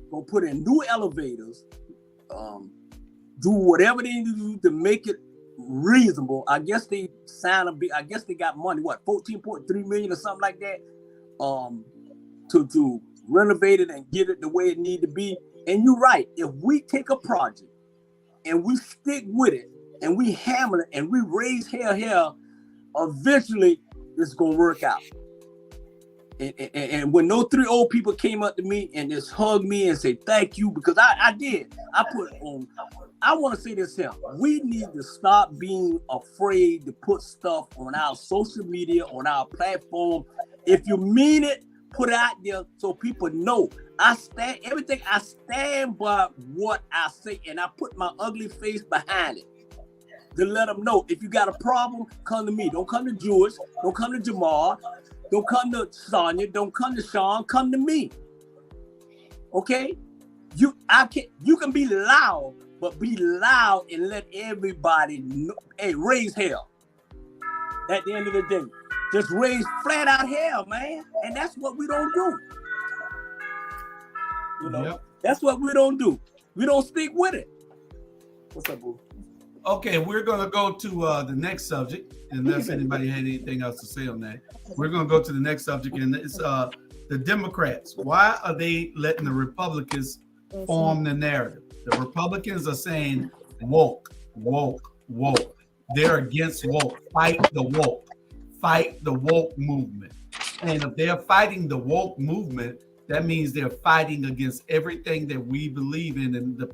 gonna put in new elevators, do whatever they need to do to make it reasonable. I guess they got money, what, 14.3 million or something like that, to renovate it and get it the way it need to be. And you're right, if we take a project and we stick with it, and we hammer it, and we raise hell, eventually it's gonna work out. And when those 3 old people came up to me and just hugged me and said thank you, because I did. I want to say this here. We need to stop being afraid to put stuff on our social media, on our platform. If you mean it, put it out there so people know. I stand by what I say, and I put my ugly face behind it to let them know. If you got a problem, come to me. Don't come to Jewish. Don't come to Jamal. Don't come to Sonia. Don't come to Sean. Come to me. Okay? You can be loud, but be loud and let everybody know. Hey, raise hell. At the end of the day, just raise flat out hell, man. And that's what we don't do. That's what we don't do. We don't stick with it. What's up, boo? Okay, we're going to go to the next subject, unless anybody had anything else to say on that. We're going to go to the next subject, and it's the Democrats. Why are they letting the Republicans form the narrative? The Republicans are saying woke. They're against woke. Fight the woke movement. And if they're fighting the woke movement, that means they're fighting against everything that we believe in, and the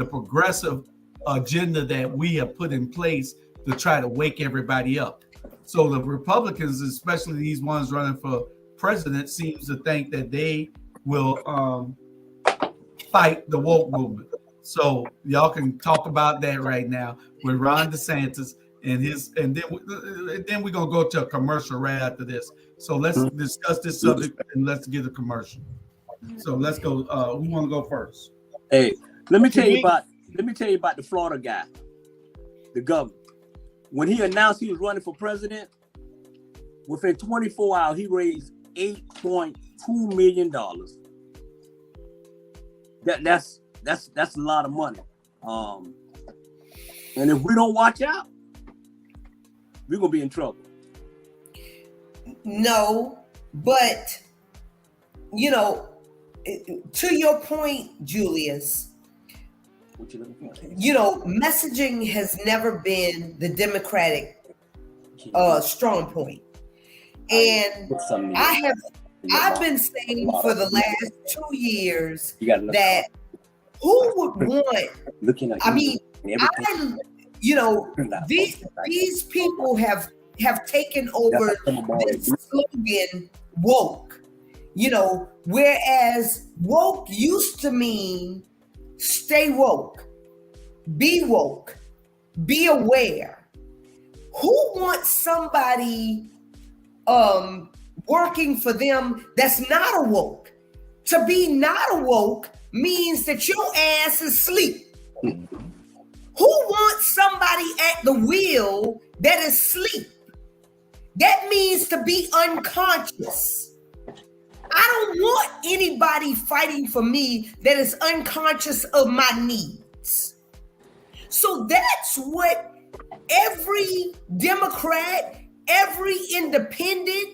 progressive agenda that we have put in place to try to wake everybody up. So the Republicans, especially these ones running for president, seems to think that they will fight the woke movement. So y'all can talk about that right now with Ron DeSantis and then we're gonna go to a commercial right after this. So let's discuss this subject and let's get a commercial. So let's go. Who want to go first? Hey, let me tell you about the Florida guy, the governor. When he announced he was running for president, within 24 hours he raised $8.2 million. That's a lot of money. And if we don't watch out, we're gonna be in trouble. No, but you know, to your point, Julius, you know, messaging has never been the Democratic strong point. And I've been saying for the last 2 years that who would want, I mean, these people have taken over this slogan woke, you know, whereas woke used to mean stay woke, be aware. Who wants somebody working for them that's not a woke? To be not a woke means that your ass is asleep. Who wants somebody at the wheel that is asleep? That means to be unconscious. I don't want anybody fighting for me that is unconscious of my needs. So that's what every Democrat, every independent,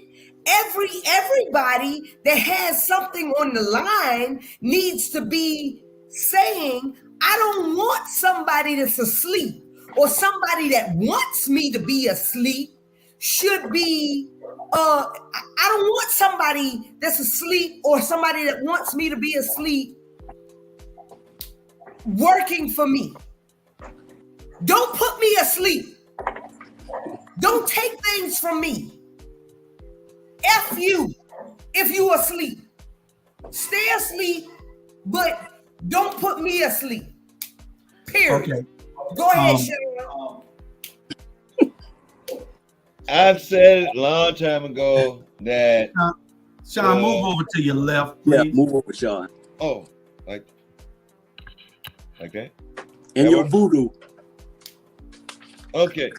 everybody that has something on the line needs to be saying, I don't want somebody that's asleep, or somebody that wants me to be asleep should be, I don't want somebody that's asleep or somebody that wants me to be asleep working for me. Don't put me asleep. Don't take things from me. F you if you asleep. Stay asleep, but don't put me asleep. Period. Okay. Go ahead, Sharon. I've said a long time ago that Sean, move over to your left, please. Yeah, move over, Sean. Oh, like that? And your voodoo. Okay.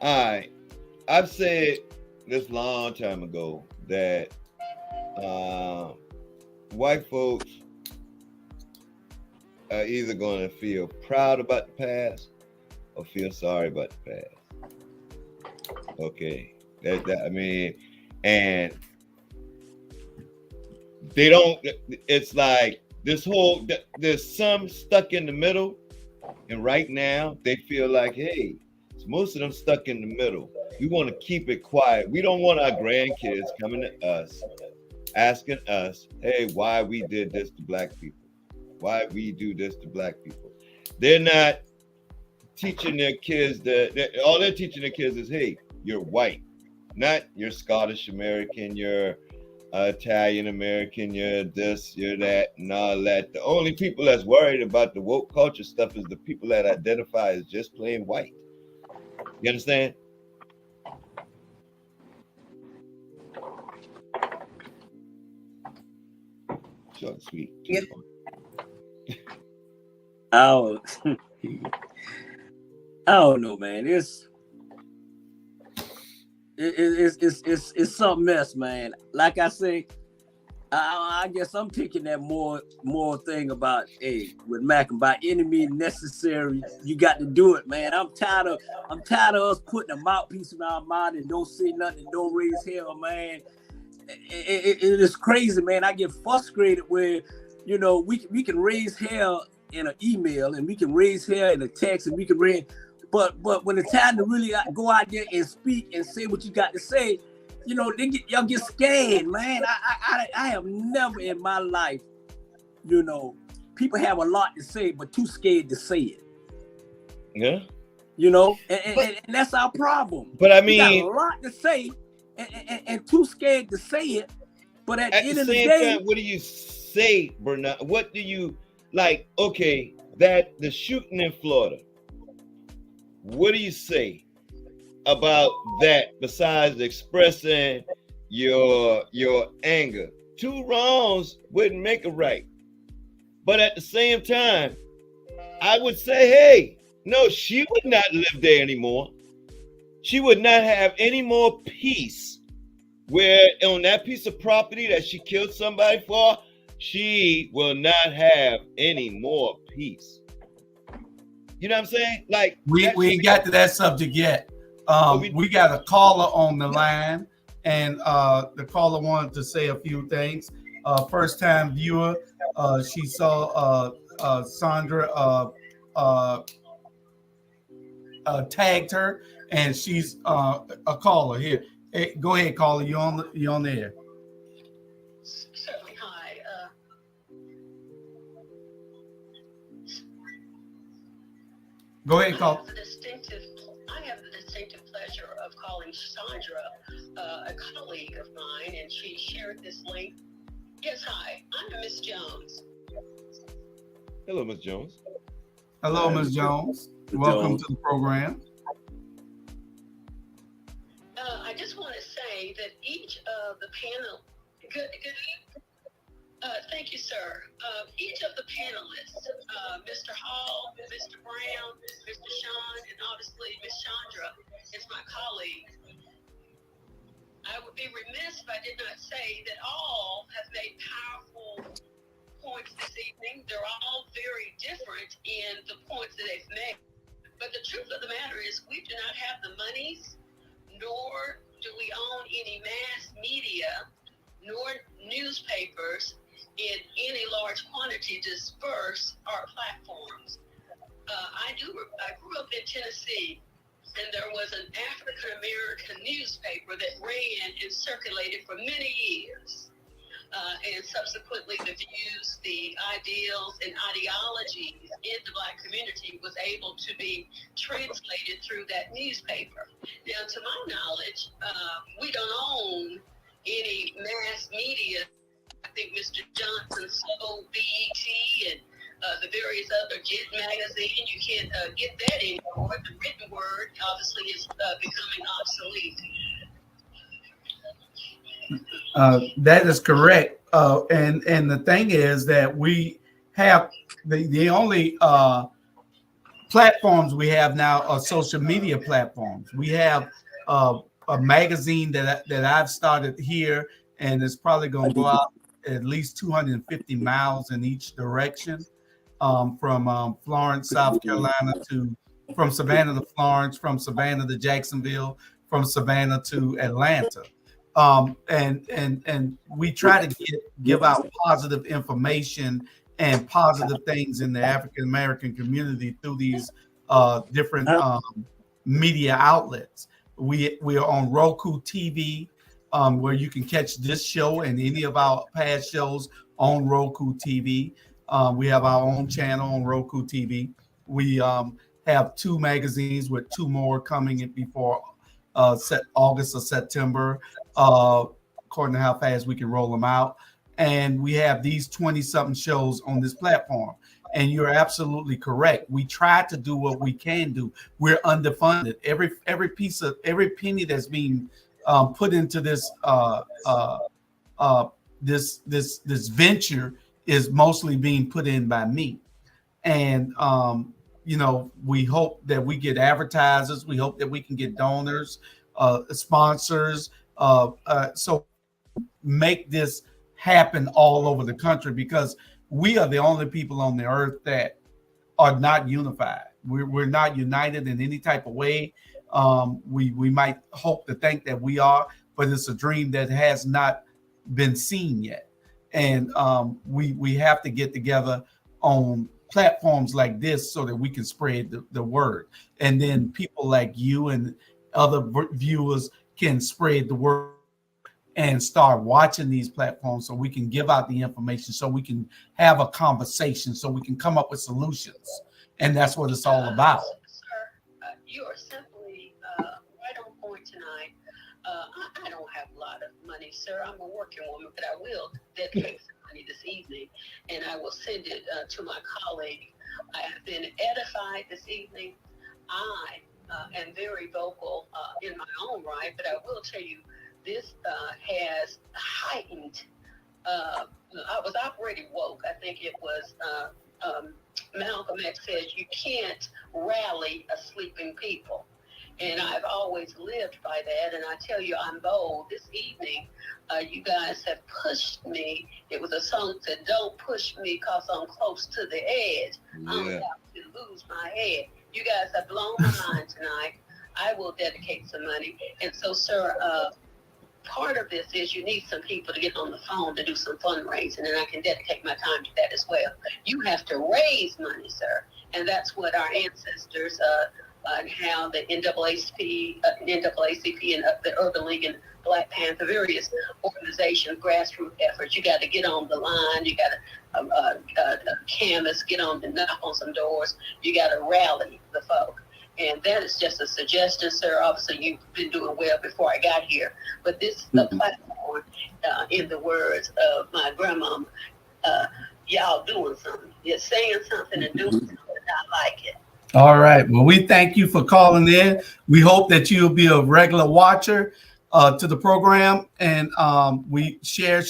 All right. I've said this long time ago that white folks are either going to feel proud about the past or feel sorry about the past. Okay, I mean, and they don't. It's like this whole. There's some stuck in the middle, and right now they feel like, hey, most of them stuck in the middle. We want to keep it quiet. We don't want our grandkids coming to us, asking us, hey, why we did this to black people, why we do this to black people. They're not teaching their kids that. All they're teaching their kids is, hey, you're white, not you're Scottish American, you're Italian American, you're this, you're that, and all that. The only people that's worried about the woke culture stuff is the people that identify as just plain white. You understand? Short and sweet. Yep. I don't know, man. It's something else, man. Like I say, I guess I'm picking that more thing about, hey, with Mac, by any means necessary, you got to do it, man. I'm tired of us putting a mouthpiece in our mouth and don't say nothing, don't raise hell, man. It is crazy, man. I get frustrated where, you know, we can raise hell in an email and we can raise hell in a text and we can raise. But when it's time to really go out there and speak and say what you got to say, you know, y'all get scared, man. I have never in my life, you know, people have a lot to say, but too scared to say it. Yeah. You know, and that's our problem. But I mean, we got a lot to say and too scared to say it. But at the end of the same day, time, what do you say, Bernard? What do you like? Okay, that the shooting in Florida. What do you say about that besides expressing your anger. Two wrongs wouldn't make a right. But at the same time, I would say, hey, no, she would not live there anymore. She would not have any more peace where on that piece of property that she killed somebody for, she will not have any more peace. You know what I'm saying? Like we ain't got to that subject yet. We got a caller on the line, and the caller wanted to say a few things. First time viewer, she saw Sandra tagged her, and she's a caller here. Hey, go ahead, caller. You on the air. Certainly. Hi. Go ahead, caller. I have the distinctive pleasure of calling Sandra a colleague of mine, and she shared this link. Yes, hi. I'm Miss Jones. Hello, Miss Jones. Hello, Ms. Jones. Welcome to the program. I just want to say that each of the panel, thank you, sir. Each of the panelists, Mr. Hall, Mr. Brown, Mr. Sean, and obviously Miss Chandra is my colleague. I would be remiss if I did not say that all have made powerful points this evening. They're all very different in the points that they've made. But the truth of the matter is we do not have the monies, nor do we own any mass media, nor newspapers in any large quantity to disperse our platforms. I grew up in Tennessee, and there was an African-American newspaper that ran and circulated for many years. And subsequently the views, the ideals, and ideologies in the Black community was able to be translated through that newspaper. Now, to my knowledge, we don't own any mass media. I think Mr. Johnson sold BET and the various other JIT magazine. You can't get that anymore. The written word obviously is becoming obsolete. That is correct. And the thing is that we have the only platforms we have now are social media platforms. We have a magazine that I've started here, and it's probably going to go out at least 250 miles in each direction, from Florence, South Carolina from Savannah to Florence, from Savannah to Jacksonville, from Savannah to Atlanta. And we try to give out positive information and positive things in the African American community through these different media outlets. We are on Roku TV, where you can catch this show and any of our past shows on Roku TV. We have our own channel on Roku TV. We have 2 magazines with 2 more coming in before August or September, according to how fast we can roll them out. And we have these 20-something shows on this platform. And you're absolutely correct. We try to do what we can do. We're underfunded. Every penny that's being put into this this venture is mostly being put in by me. And we hope that we get advertisers. We hope that we can get donors, sponsors, so make this happen all over the country, because we are the only people on the earth that are not unified. We're not united in any type of way. We might hope to think that we are, but it's a dream that has not been seen yet. And we have to get together on platforms like this so that we can spread the word. And then people like you and other viewers can spread the word and start watching these platforms so we can give out the information, so we can have a conversation, so we can come up with solutions. And that's what it's all about. Sir, you are simply right on point tonight. I don't have a lot of money, sir. I'm a working woman, but I will dedicate some money this evening, and I will send it to my colleague. I have been edified this evening. I am very vocal in my own right, but I will tell you, this has heightened. I was operating woke. I think it was Malcolm X says you can't rally a sleeping people. And I've always lived by that. And I tell you, I'm bold. This evening, you guys have pushed me. It was a song that said, "Don't push me because I'm close to the edge. I'm about to lose my head." You guys have blown my mind tonight. I will dedicate some money. And so, sir, part of this is you need some people to get on the phone to do some fundraising, and I can dedicate my time to that as well. You have to raise money, sir. And that's what our ancestors and how the NAACP and the Urban League and Black Panther, various organizations, grassroots efforts. You got to get on the line. You got to canvas, get on and knock on some doors. You got to rally the folk. And that is just a suggestion, sir. Obviously, you've been doing well before I got here. But this is a platform, in the words of my grandmama, y'all doing something. You're saying something and doing something. I like it. All right. Well, we thank you for calling in. We hope that you'll be a regular watcher to the program, and we share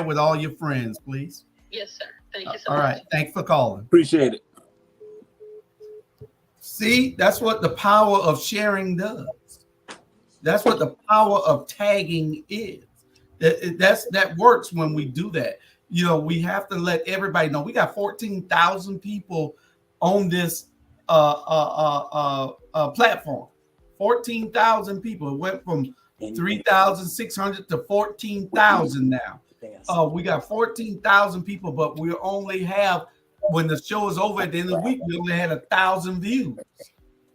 with all your friends, please. Yes, sir. Thank you so much. All right. Thanks for calling. Appreciate it. See, that's what the power of sharing does. That's what the power of tagging is. That works when we do that. You know, we have to let everybody know. We got 14,000 people on this platform. 14,000 people. It went from 3,600 to 14,000 now. We got 14,000 people, but we only have, when the show is over at the end of the week, we only had 1,000 views.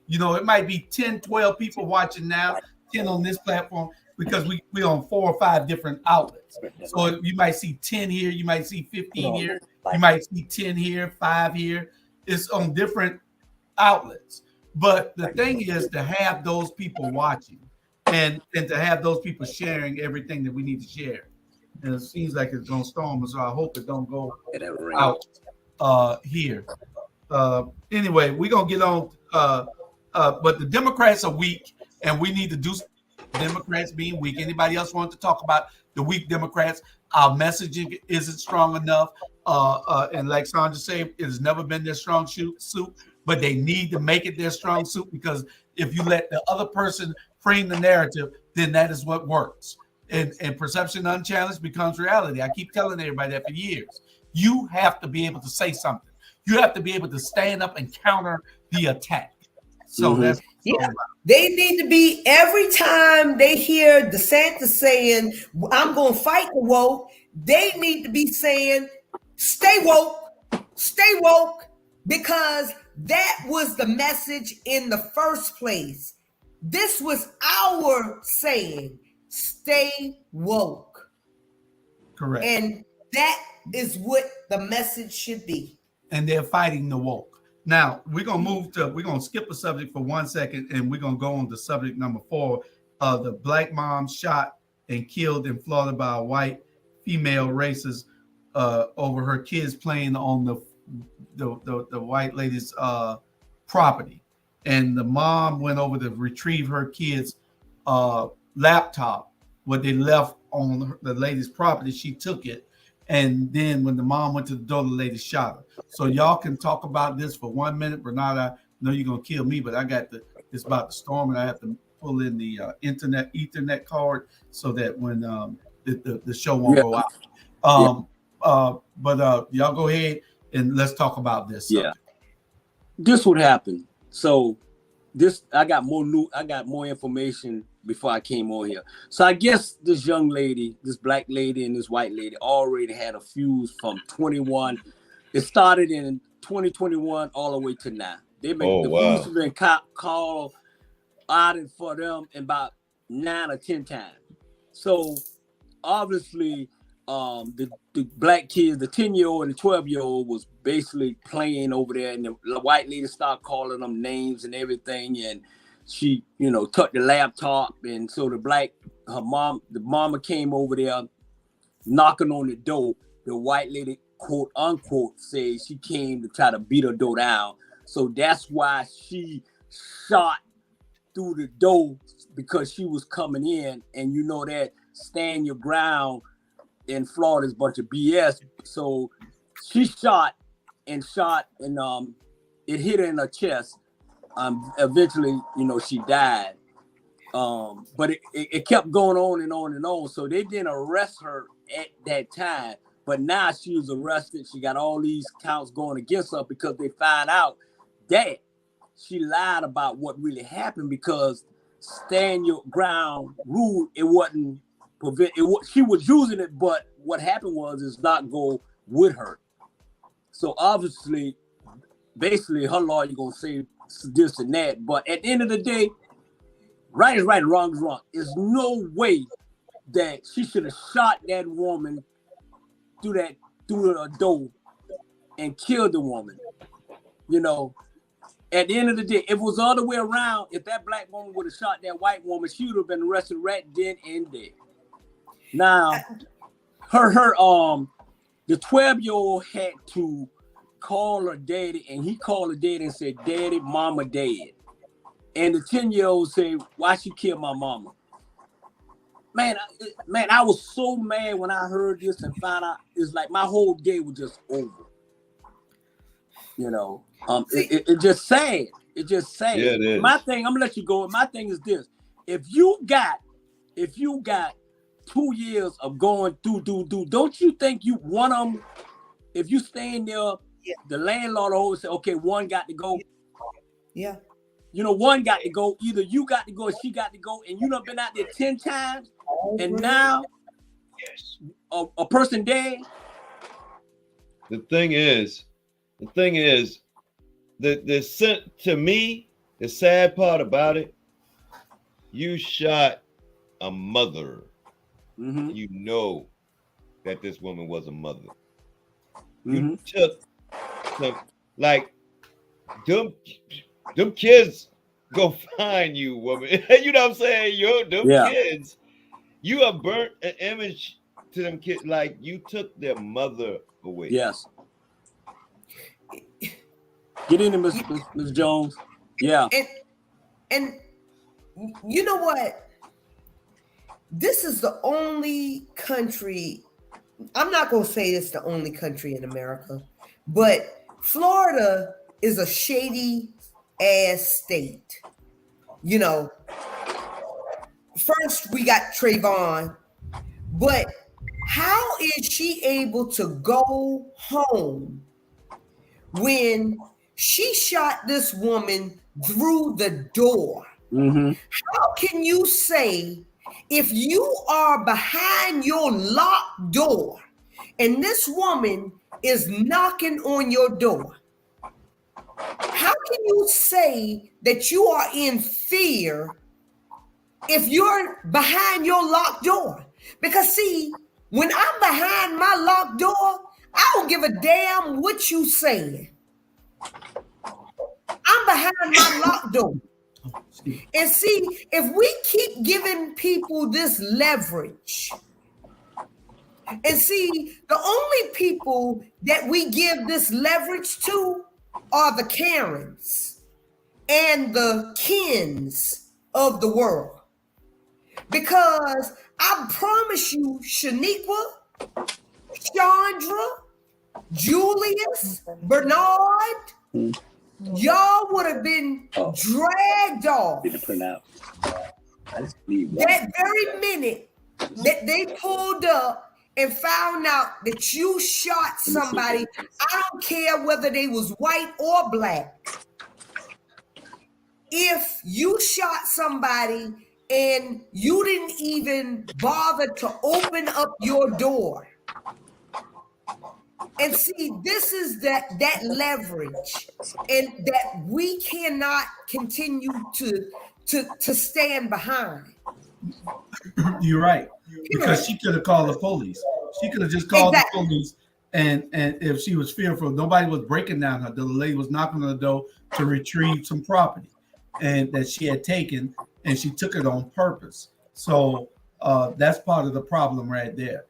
You know, it might be 10, 12 people watching now, 10 on this platform, because we on 4 or 5 different outlets. So you might see 10 here, you might see 15 here, you might see 10 here, 5 here. It's on different outlets. But the thing is to have those people watching and to have those people sharing everything that we need to share. And it seems like it's gonna storm, so I hope it don't go out here. Anyway, we're gonna get on. But the Democrats are weak, and we need to do Democrats being weak. Anybody else want to talk about the weak Democrats? Our messaging isn't strong enough. And like Sandra said, it has never been their strong suit, but they need to make it their strong suit, because if you let the other person frame the narrative, then that is what works. And perception unchallenged becomes reality. I keep telling everybody that for years. You have to be able to say something. You have to be able to stand up and counter the attack. So that's they need to be, every time they hear DeSantis saying, "I'm going to fight the woke," they need to be saying, "Stay woke," because that was the message in the first place. This was our saying, "Stay woke." Correct. And that is what the message should be. And they're fighting the woke. Now, we're going to skip a subject for 1 second, and we're going to go on to subject number 4. The black mom shot and killed in Florida by a white female racist over her kids playing on the white lady's property. And the mom went over to retrieve her kids' laptop, what they left on the lady's property. She took it. And then when the mom went to the door, the lady shot her. So y'all can talk about this for 1 minute. Bernard, I know you're going to kill me, but I got it's about the storm, and I have to pull in the Ethernet card so that when the show won't go out. But y'all go ahead and let's talk about this subject. This would happen. So I got more information before I came on here. So I guess this young lady, this black lady and this white lady already had a fuse from 21. It started in 2021 all the way to now. Fuse has been called out for them about 9 or 10 times. So obviously the black kids, the 10-year-old and the 12-year-old was basically playing over there, and the white lady started calling them names and everything, and she, took the laptop, and so the mama came over there knocking on the door. The white lady, quote unquote, says she came to try to beat her door down. So that's why she shot through the door because she was coming in, and you know that stand your ground in Florida is a bunch of BS. So she shot, and it hit her in her chest. Eventually, you know, she died. But it kept going on and on and on. So they didn't arrest her at that time. But now she was arrested. She got all these counts going against her because they find out that she lied about what really happened, because stand your ground rule, it wasn't prevent it. She was using it, but what happened was it's not go with her. So obviously, basically, her lawyer gonna say this and that. But at the end of the day, right is right, wrong is wrong. There's no way that she should have shot that woman through the door and killed the woman. You know, at the end of the day, if it was the other way around, if that black woman would have shot that white woman, she would have been arrested right then and there. Now, the 12-year-old had to call her daddy, and he called her daddy and said, "Daddy, mama dead." And the 10-year-old said, "Why she kill my mama?" Man, I was so mad when I heard this and found out. It's like my whole day was just over. You know, it just sad. It just sad. Yeah, it is. My thing, I'm gonna let you go. My thing is this: if you got 2 years of going through, don't you think you one of them? If you stay in there, the landlord always say, "Okay, one got to go." Yeah. You know, one got to go. Either you got to go or she got to go. And you done been out there 10 times, and now a person dead. The thing is, to me, the sad part about it, you shot a mother. Mm-hmm. You know that this woman was a mother. Mm-hmm. You took some, like, them kids go find you, woman. You know what I'm saying? Them kids, you have burnt an image to them kids, like you took their mother away. Yes. Get in there, Miss Jones. Yeah. And you know what? This is the only country, I'm not going to say it's the only country in America, but Florida is a shady ass state. You know, first we got Trayvon, but how is she able to go home when she shot this woman through the door? Mm-hmm. How can you say, if you are behind your locked door and this woman is knocking on your door, how can you say that you are in fear if you're behind your locked door? Because see, when I'm behind my locked door, I don't give a damn what you saying. I'm behind my locked door. And see, if we keep giving people this leverage, and see, the only people that we give this leverage to are the Karens and the Kens of the world. Because I promise you, Shaniqua, Chandra, Julius, Bernard, y'all would have been dragged off that very minute that they pulled up and found out that you shot somebody. I don't care whether they was white or black. If you shot somebody and you didn't even bother to open up your door. And see, this is that leverage, and that we cannot continue to stand behind. You're right. Because she could have called the police. She could have just called the police, and if she was fearful, nobody was breaking down her door. The lady was knocking on the door to retrieve some property and that she had taken, and she took it on purpose. So that's part of the problem right there.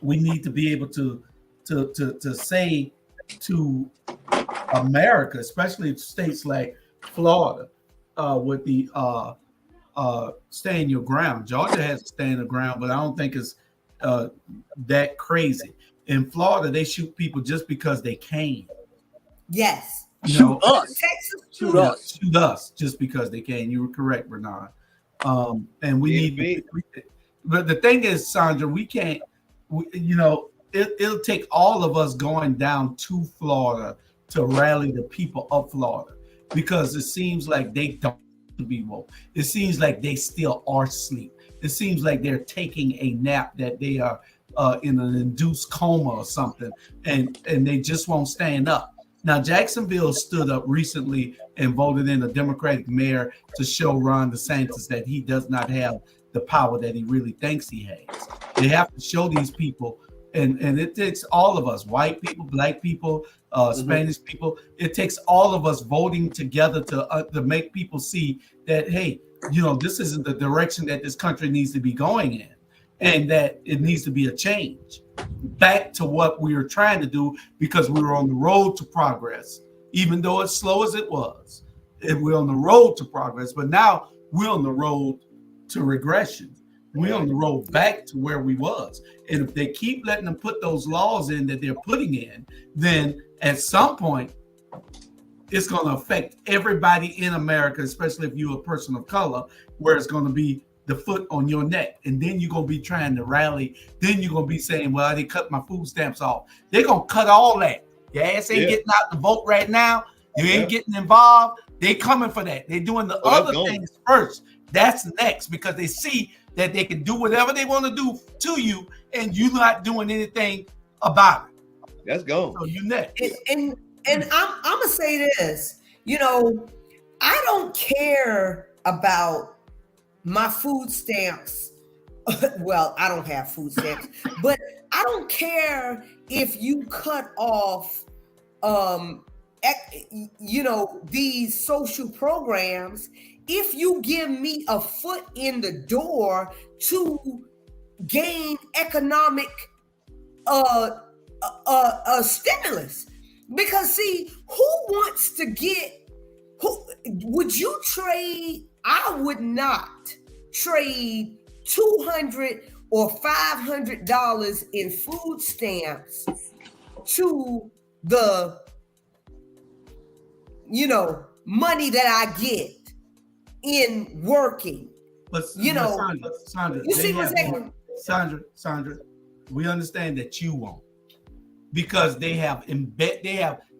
We need to be able to say to America, especially states like Florida, with the stand your ground. Georgia has to stand the ground, but I don't think it's that crazy. In Florida, they shoot people just because they can. Yes. You know, Texas, shoot us just because they can. You were correct, Bernard. And we need to, but the thing is, Sandra, we can't. It'll take all of us going down to Florida to rally the people of Florida, because it seems like they don't be woke. It seems like they still are asleep. It seems like they're taking a nap, that they are in an induced coma or something, and they just won't stand up. Now, Jacksonville stood up recently and voted in a Democratic mayor to show Ron DeSantis that he does not have the power that he really thinks he has. They have to show these people, and it takes all of us, white people, black people, Spanish people. It takes all of us voting together to make people see that, hey, this isn't the direction that this country needs to be going in, and that it needs to be a change back to what we were trying to do, because we were on the road to progress, even though it's slow as it was. We're on the road to progress, but now we're on the road to regression. We're on the road back to where we was. And if they keep letting them put those laws in that they're putting in, then at some point, it's going to affect everybody in America, especially if you're a person of color, where it's going to be the foot on your neck. And then you're going to be trying to rally. Then you're going to be saying, well, they cut my food stamps off. They're going to cut all that. Your ass ain't getting out the vote right now. You ain't getting involved. They coming for that. They're doing the other things first. That's next, because they see that they can do whatever they want to do to you, and you're not doing anything about it. That's gone. So you next. And I'm gonna say this. I don't care about my food stamps. Well, I don't have food stamps, but I don't care if you cut off these social programs. If you give me a foot in the door to gain economic stimulus, because see, would you trade? I would not trade $200 or $500 in food stamps to the money that I get in working. But Sandra, you see what I'm saying? Sandra, we understand that you won't, because it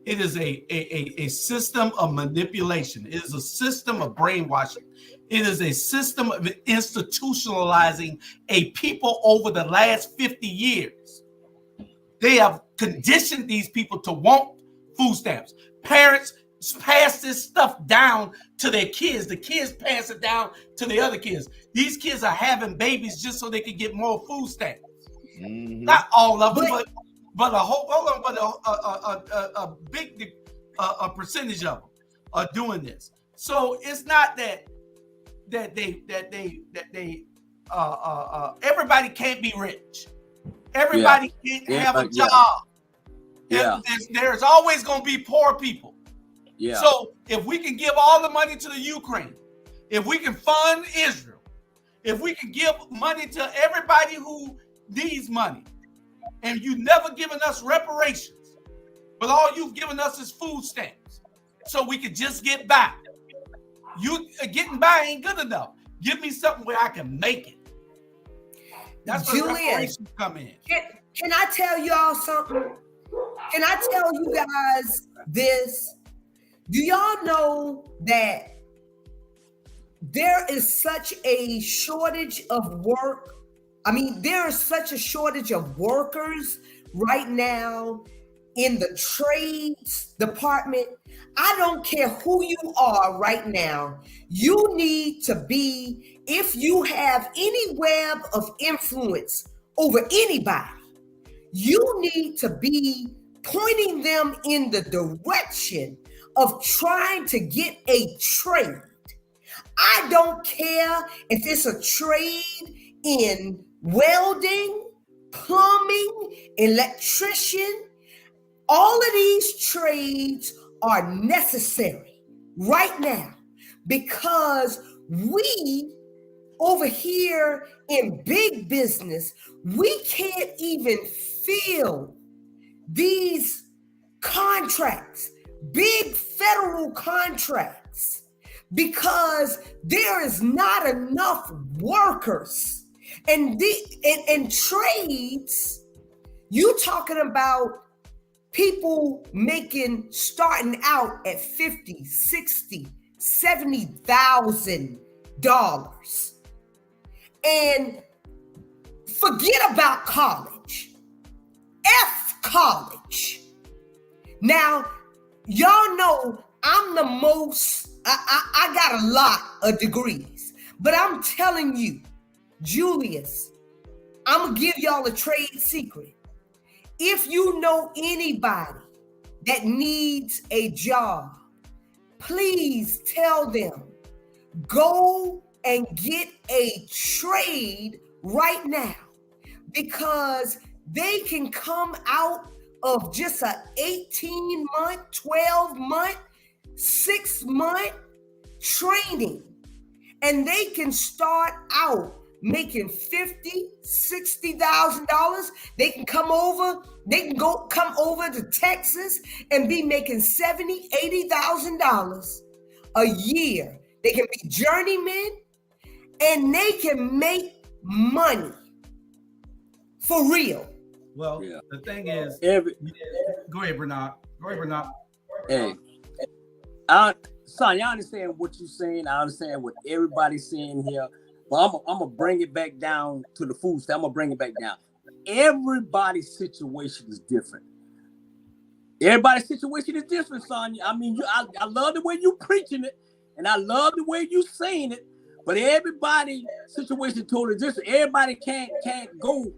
is a system of manipulation. It is a system of brainwashing. It is a system of institutionalizing a people over the last 50 years. They have conditioned these people to want food stamps. Parents pass this stuff down to their kids. The kids pass it down to the other kids. These kids are having babies just so they can get more food stamps. Mm-hmm. Not all of them, but a big percentage of them are doing this. So it's not that everybody can't be rich. Everybody can't have a job. There's always going to be poor people. Yeah. So if we can give all the money to the Ukraine, if we can fund Israel, if we can give money to everybody who needs money, and you've never given us reparations, but all you've given us is food stamps, so we can just get by. You getting by ain't good enough. Give me something where I can make it. That's where reparations come in. Can I tell y'all something? Can I tell you guys this? Do y'all know that there is such a shortage of work? I mean, there is such a shortage of workers right now in the trades department. I don't care who you are right now. You need to be, if you have any web of influence over anybody, you need to be pointing them in the direction of trying to get a trade. I don't care if it's a trade in welding, plumbing, electrician. All of these trades are necessary right now. because we over here in big business, we can't even fill these contracts, big federal contracts, because there is not enough workers. And trades, you talking about people starting out at $50,000, $60,000, $70,000. And forget about college. F college. Now, y'all know I'm the most, I got a lot of degrees, but I'm telling you, Julius, I'm gonna give y'all a trade secret. If you know anybody that needs a job, please tell them, go and get a trade right now, because they can come out of just a 18-month, 12-month, 6-month training, and they can start out making $50,000, $60,000. They can come over to Texas and be making $70,000, $80,000 a year. They can be journeymen and they can make money for real. Well, the thing is, go ahead, Bernard. Hey, son, y'all understand what you're saying. I understand what everybody's saying here. But I'm gonna bring it back down to the food stamp. I'm gonna bring it back down. Everybody's situation is different. Everybody's situation is different, son. I mean, I love the way you preaching it, and I love the way you saying it. But everybody's situation is totally different. Everybody can't go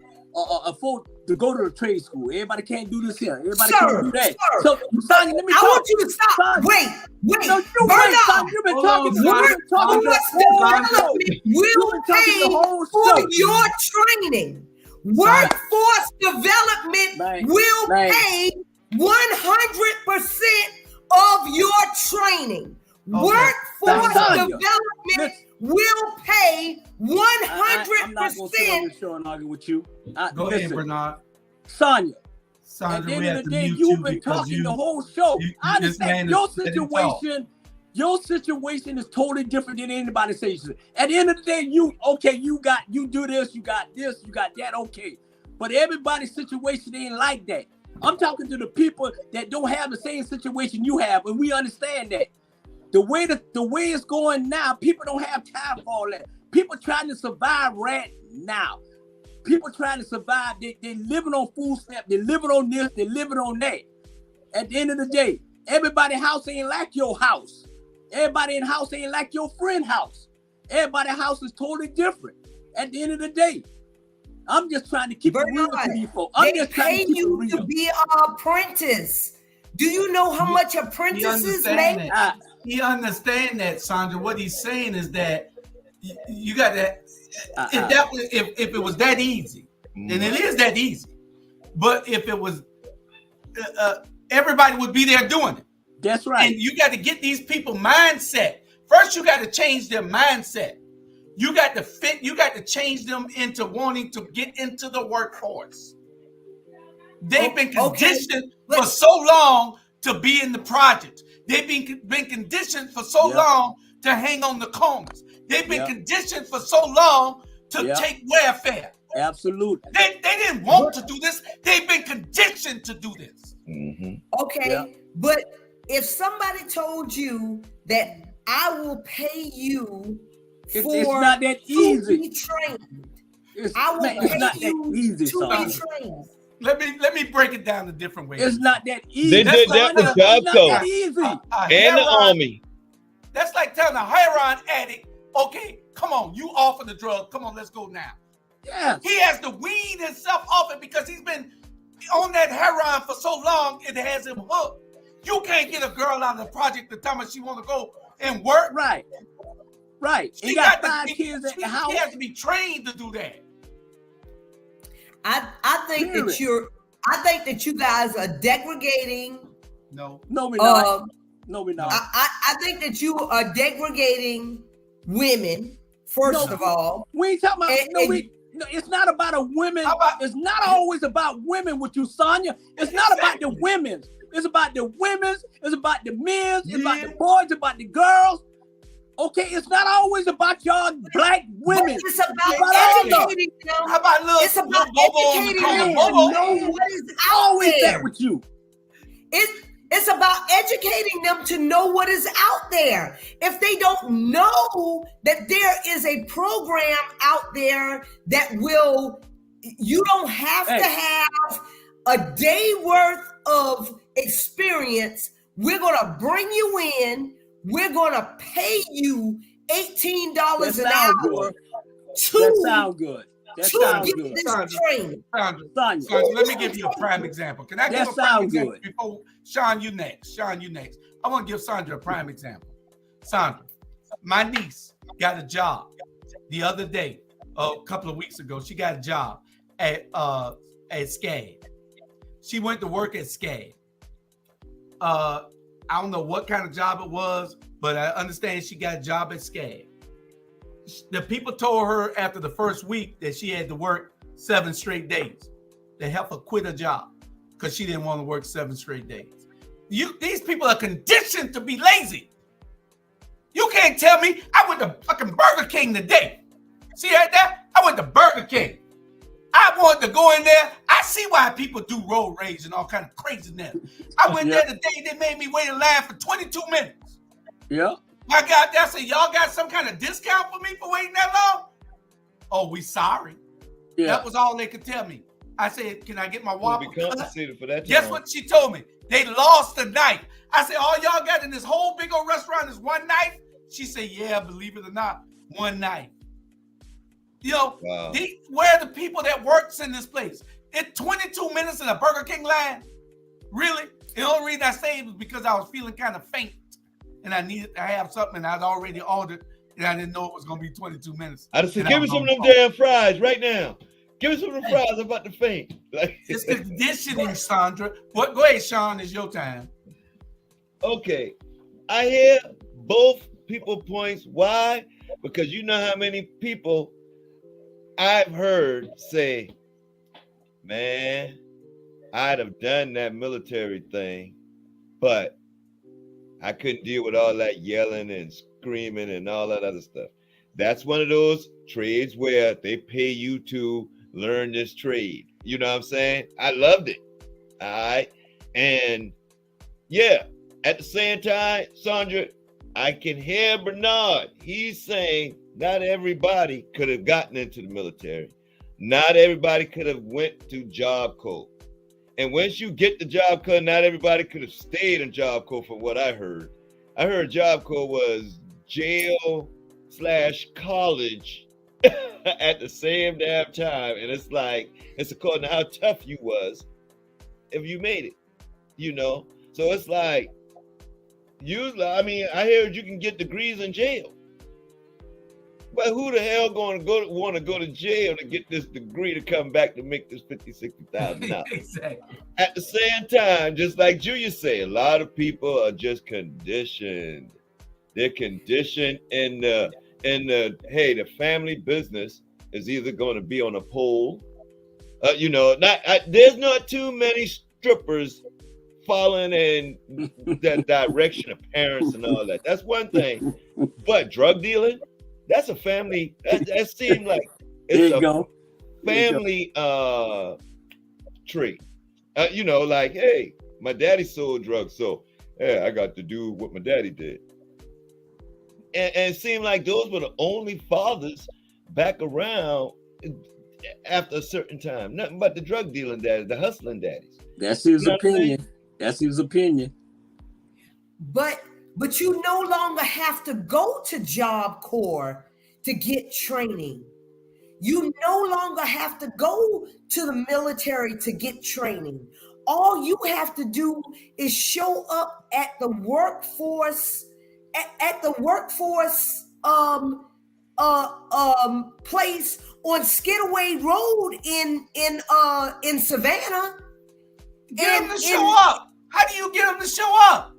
afford to go to the trade school. Everybody can't do this here. Everybody can't do that. Sir, So, son, let me talk. I want you to stop. Son, wait. No, you wait, son. You've been talking the whole will pay for your training. Workforce development will pay 100% of your training. Workforce development will pay 100%. I'm not going to sit on this show and argue with you. Go ahead, Bernard. Sonia, Sandra, at the end of the day, you've been talking the whole show. I understand your situation. Your situation is totally different than anybody's situation. At the end of the day, you do this, you got this, you got that, okay. But everybody's situation ain't like that. I'm talking to the people that don't have the same situation you have, and we understand that. The way it's going now, people don't have time for all that. People trying to survive right now. People trying to survive. They're living on food stamps. They're living on this. They're living on that. At the end of the day, everybody's house ain't like your house. Everybody in the house ain't like your friend's house. Everybody's house is totally different. At the end of the day, I'm just trying to keep it real to you folks. They pay you to be an apprentice. Do you know how much apprentices make? He understand that, Sandra. What he's saying is that you got that. If it was that easy, and it is that easy, but if it was, everybody would be there doing it. That's right. And you got to get these people mindset. First, you got to change their mindset. You got to change them into wanting to get into the workforce. They've been conditioned for so long to be in the projects. They've been conditioned for so long to hang on the corners. They've been conditioned for so long to take welfare. Absolutely. They didn't want to do this. They've been conditioned to do this. Okay, but if somebody told you that I will pay you it's not that easy. To be trained, it's not that easy, to be trained. Let me break it down a different way. It's not that easy. They did that with Job Code and the Army. That's like telling a heroin addict, okay, come on, you offer the drug. Come on, let's go now. Yeah. He has to wean himself off it because he's been on that heroin for so long, it has him hooked. You can't get a girl out of the project to tell her she want to go and work. Right. She got 5 kids at the house. She has to be trained to do that. I think that you guys are degrading. No, we're not. No, we're not. I think that you are degrading women, first of all. We ain't talking about, no, it's not about a women. It's not always about women with you, Sonya. It's not about the women. It's about the women's. It's about the men's. It's about the boys. It's about the girls. Okay, it's not always about y'all black women. But it's about educating them. How about little? It's about educating them to know what is out there. With you. It's about educating them to know what is out there. If they don't know that there is a program out there that will, you don't have to have a day worth of experience. We're going to bring you in. We're going to pay you $18 an hour That sound good. That sounds good. Sandra, let me give you a prime example. Can I give a prime example before Sean? You next. Sean, you next. I want to give Sandra a prime example. Sandra, my niece got a job the other day, a couple of weeks ago. She got a job at SCAD. She went to work at SCAD. I don't know what kind of job it was, but I understand she got a job at SCAD. The people told her after the first week that she had to work 7 straight days. They helped her quit her job because she didn't want to work 7 straight days. These people are conditioned to be lazy. You can't tell me I went to fucking Burger King today. See that? I went to Burger King. I wanted to go in there. I see why people do road rage and all kind of craziness. I went there today. They made me wait in line for 22 minutes. Yeah. I got there. I said, y'all got some kind of discount for me for waiting that long? Oh, we sorry. Yeah. That was all they could tell me. I said, can I get my Whopper? For that. Guess what she told me? They lost the knife. I said, all y'all got in this whole big old restaurant is one knife? She said, yeah, believe it or not, one knife. You know, where are the people that works in this place? It's 22 minutes in a Burger King line. Really? The only reason I say it was because I was feeling kind of faint and I needed to have something and I'd already ordered and I didn't know it was going to be 22 minutes. I just said, give me some of them damn fries right now. Give me some of them fries. I'm about to faint. It's conditioning, Sandra. Go ahead, Sean. It's your time. Okay. I hear both people points. Why? Because you know how many people I've heard say, man, I'd have done that military thing, but I couldn't deal with all that yelling and screaming and all that other stuff. That's one of those trades where they pay you to learn this trade. You know what I'm saying? I loved it. All right. And yeah, at the same time, Sandra, I can hear Bernard. He's saying not everybody could have gotten into the military. Not everybody could have went to Job Corps. And once you get the Job Corps, not everybody could have stayed in Job Corps from what I heard. I heard Job Corps was jail/college at the same damn time. And it's like, it's according to how tough you was if you made it, you know? So it's like, usually, I mean, I heard you can get degrees in jail. But who the hell want to go to jail to get this degree to come back to make this $50,000, $60,000? Exactly. At the same time, just like Julia said, a lot of people are just conditioned. They're conditioned in the hey, the family business is either going to be on a pole, there's not too many strippers following in the direction of parents and all that. That's one thing. But drug dealing, that's a family. That seems like it's a family tree. Like, hey, my daddy sold drugs, so yeah, I got to do what my daddy did. And it seemed like those were the only fathers back around after a certain time. Nothing but the drug dealing daddies, the hustling daddies. That's his opinion. That's his opinion. But you no longer have to go to Job Corps to get training. You no longer have to go to the military to get training. All you have to do is show up at the workforce, place on Skidaway Road in Savannah. Get them to show up. How do you get them to show up?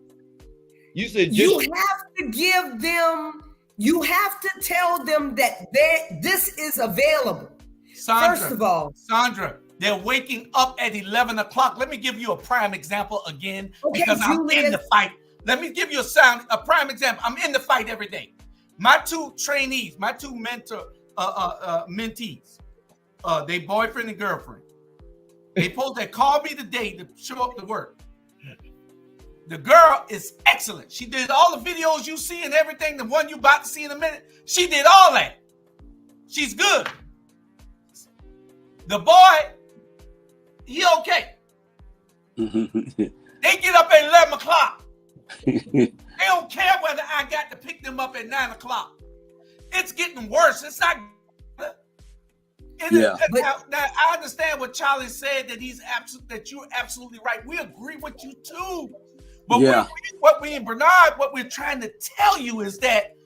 You said You have to give them. You have to tell them that this is available. Sandra, First of all, Sandra, they're waking up at 11 o'clock. Let me give you a prime example again, Okay, because I'm Julius. in the fight. Let me give you a prime example. I'm in the fight every day. My two trainees, my two mentees, they boyfriend and girlfriend. They supposed to call me today to show up to work. The girl is excellent. She did all the videos you see and everything, the one you about to see in a minute. She did all that. She's good. The boy, he okay. They get up at 11 o'clock. They don't care whether I got to pick them up at 9 o'clock. It's getting worse. It's not. Now, I understand what Charlie said, that that you're absolutely right. We agree with you too. But what we're trying to tell you is that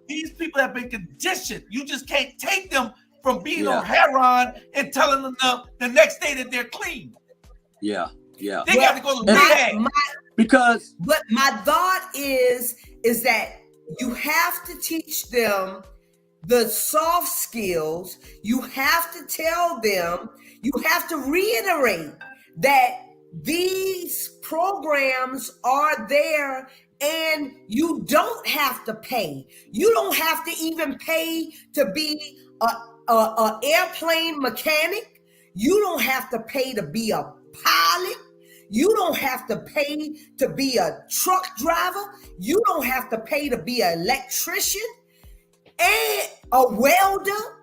these people have been conditioned. You just can't take them from being on heroin and telling them the next day that they're clean. They got to go to rehab. But my thought is that you have to teach them the soft skills. You have to tell them, you have to reiterate that these programs are there and you don't have to pay. You don't have to even pay to be a airplane mechanic. You don't have to pay to be a pilot. You don't have to pay to be a truck driver. You don't have to pay to be an electrician and a welder,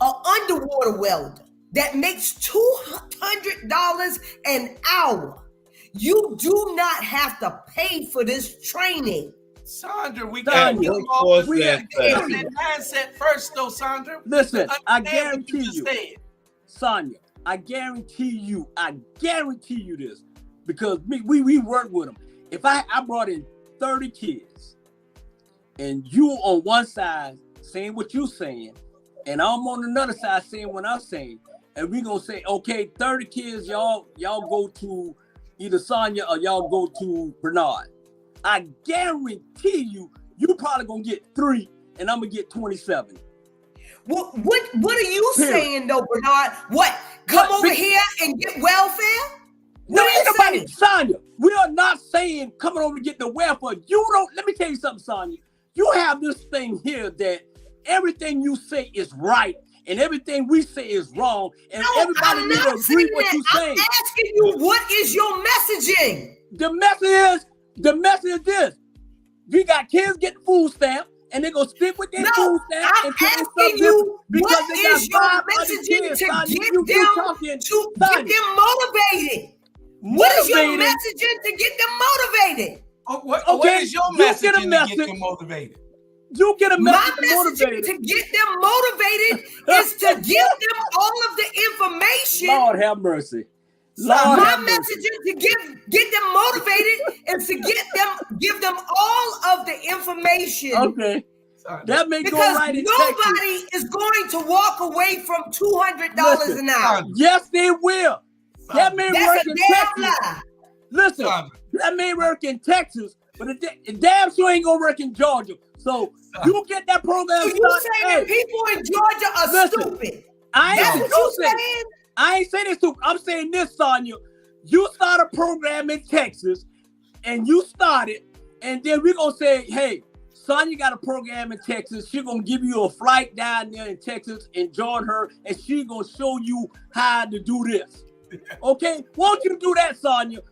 an underwater welder that makes $200 an hour. You do not have to pay for this training. Sandra, we got to get that mindset first, though, Sandra. Listen, I guarantee you, Sonia, I guarantee you this, because we work with them. If I brought in 30 kids, and you on one side saying what you're saying, and I'm on another side saying what I'm saying, and we're gonna say, okay, 30 kids, y'all go to either Sonia or y'all go to Bernard. I guarantee you probably gonna get 3, and I'm gonna get 27. What are you saying though, Bernard? What? Come over here and get welfare? No, anybody, Sonia, we are not saying coming over to get the welfare. You don't. Let me tell you something, Sonia. You have this thing here that everything you say is right and everything we say is wrong, and everybody needs to agree what you say. I'm asking you, what is your messaging? The message is this: we got kids getting food stamps, and they're gonna stick with their food stamps. I'm asking you, what is your messaging to get them motivated? What is your messaging to get them motivated? What is your messaging to get them motivated? You get a message. My messaging to get them motivated is to give them all of the information. Lord have mercy. My messaging to get them motivated is to give them all of the information. Okay. That may because go right in nobody is going to walk away from $200 an hour. Yes, they will. That may work in Texas. Lie. Listen, that may work in Texas, but it damn sure ain't gonna work in Georgia. So you get that program. So you saying that people in Georgia are stupid? That's what you saying? I ain't saying this stupid. I'm saying this, Sonia. You start a program in Texas, and you start it, and then we're gonna say, hey, Sonia got a program in Texas. She's gonna give you a flight down there in Texas and join her, and she's gonna show you how to do this. Okay, won't you do that, Sonia?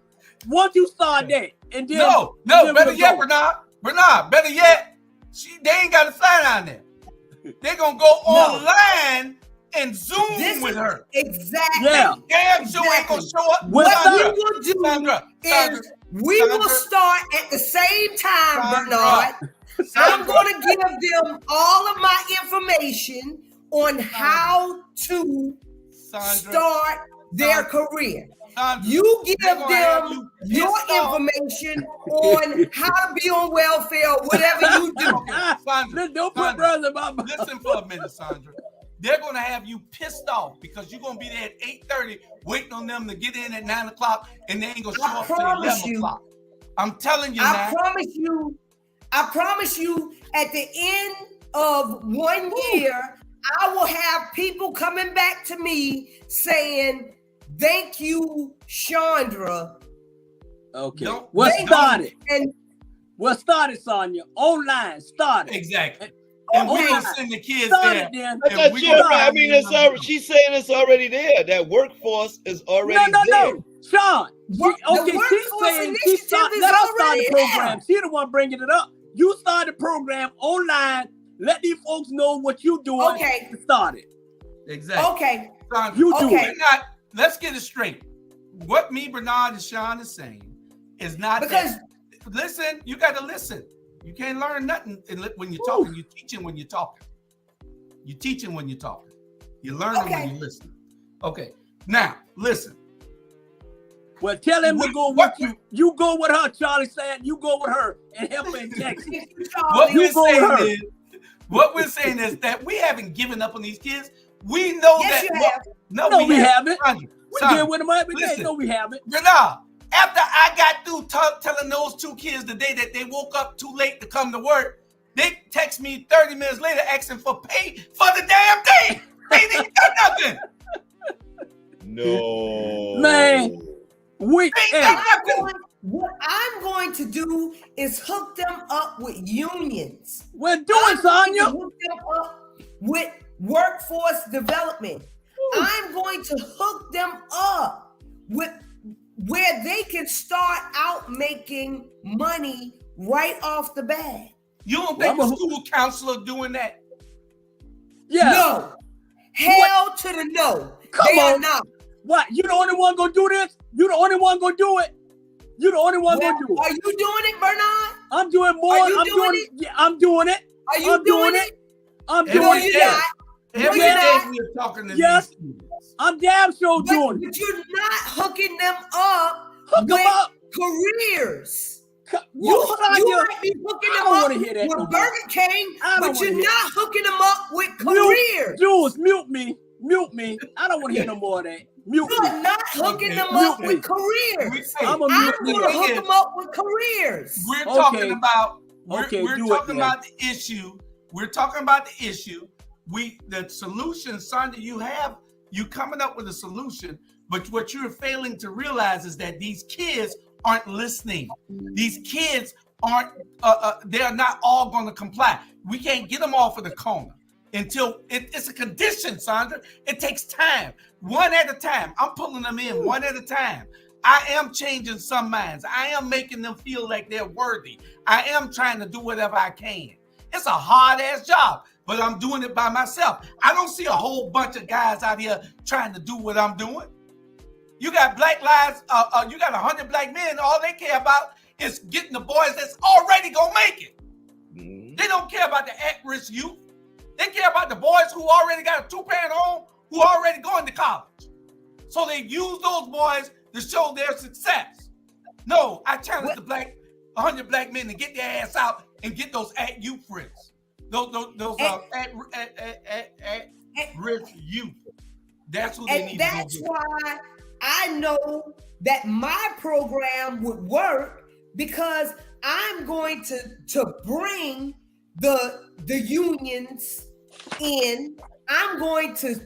Won't you start that? And then no, better yet, Bernard, better yet, they ain't got to fly down there. They're gonna go online and Zoom with her. Exactly. Yeah. Damn sure ain't gonna show up. What we will do is we will start at the same time, Bernard. I'm gonna give them all of my information on how to start their career. You give them your information on how to be on welfare, whatever you do. Sandra, don't put brothers about. Listen for a minute, Sandra. They're gonna have you pissed off because you're gonna be there at 8:30 waiting on them to get in at 9 o'clock, and they ain't gonna show up till 11 o'clock. I'm telling you I now. promise you, at the end of 1 year, I will have people coming back to me saying, thank you, Chandra. Okay. Don't- Well, Thank start you. it. And Well, start it, Sonia. Online. Start it. Exactly. And we're Okay. gonna send the kids Start there. it then. I and thought we she gonna already, I find mean, them it's already, she's saying it's already there. That workforce is already there. No. Sean. the workforce saying she initiative is let us start already the program. there. She the one bringing it up. You start the program online. Let these folks know what you doing. Okay. To start it. Exactly. Okay. Sandra, You do Okay. it. let's get it straight. What me, Bernard, and Sean is saying is not Because listen, you got to listen. You can't learn nothing when you're talking. You're teaching when you're talking. You're teaching when you're talking. You're learning when you're listening. Okay. Now, listen. Well, tell him to go with you. You go with her, Charlie said. You go with her and help her in Texas. What You we're go with her. saying is, what we're saying is that we haven't given up on these kids. We know Yes, that. you have. No, No, we haven't. Sandra, We Sandra, deal with them every day. listen. No, we haven't. Renard, after I got through telling those two kids the day that they woke up too late to come to work, they text me 30 minutes later asking for pay for the damn thing. They didn't do nothing. No. Man, we They hey, got nothing. What I'm going to do is hook them up with unions. we're doing, I'm going to Sonia. hook them up with workforce development. I'm going to hook them up with where they can start out making money right off the bat. You don't think the school counselor doing that? Yeah. No. Hell to the no. Come They are on. not. What? You the only one gonna do this? You the only one gonna do it? You the only one Well, gonna do it? are you doing it, Bernard? I'm doing more. Are you I'm doing doing it. Yeah, I'm doing it. Are you I'm doing it? I'm Every doing No, it. you're not. Every you're day not. we're talking to Yes. these students. I'm damn sure doing it. But you're not hooking them up Hook them with up. careers. You, You Sonia, might be hooking I them don't up wanna hear that with no more. Burger King, I don't but you're wanna hear- not hooking them up with careers. Jules, mute me. Mute me. I don't want to hear no more of that. Mute You me. are not hooking them mute up me. with careers. I'm a I'm mute going me. to hook them up with careers. We're Okay. talking about Okay, we're do it talking then. about the issue. We're talking about the issue. The solution, Sonia, you coming up with a solution, but what you're failing to realize is that these kids aren't listening. These kids aren't they're not all going to comply. We can't get them off of the corner until it's a condition, Sandra. It takes time, one at a time. I'm pulling them in one at a time. I am changing some minds. I am making them feel like they're worthy. I am trying to do whatever I can. It's a hard ass job, but I'm doing it by myself. I don't see a whole bunch of guys out here trying to do what I'm doing. You got black lives, you got 100 black men, all they care about is getting the boys that's already gonna make it. They don't care about the at-risk youth. They care about the boys who already got a two-parent home, who already going to college. So they use those boys to show their success. No, I challenge the 100 black men to get their ass out and get those at-youth friends. Those at-risk youth. That's who they need And to go that's get. why I know that my program would work, because I'm going to bring the unions in. I'm going to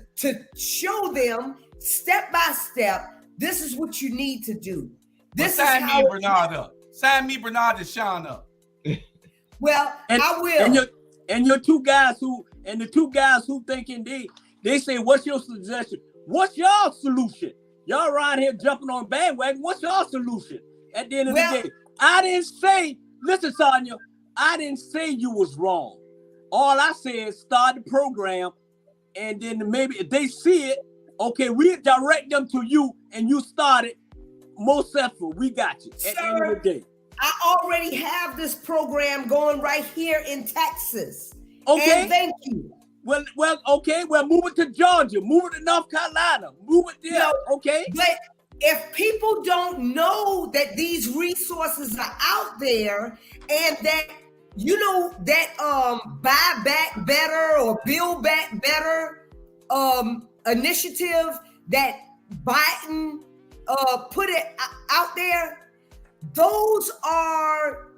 show them step by step. This is what you need to do. This is sign how me Bernard up. Sign me Bernard and Sean up. Well, And, I will. And the two guys who thinking they say, what's your suggestion? What's your solution? Y'all around here jumping on bandwagon. What's your solution? At the end of the day, I didn't say, listen, Sonia, I didn't say you was wrong. All I said is start the program, and then maybe if they see it, okay, we direct them to you, and you start it. Most successful, we got you. At the end of the day. I already have this program going right here in Texas. Okay. And thank you. Well, okay. Well, move it to Georgia. Move it to North Carolina. Move it there. No, okay. But if people don't know that these resources are out there, and that that Buy Back Better or Build Back Better initiative that Biden put it out there, those are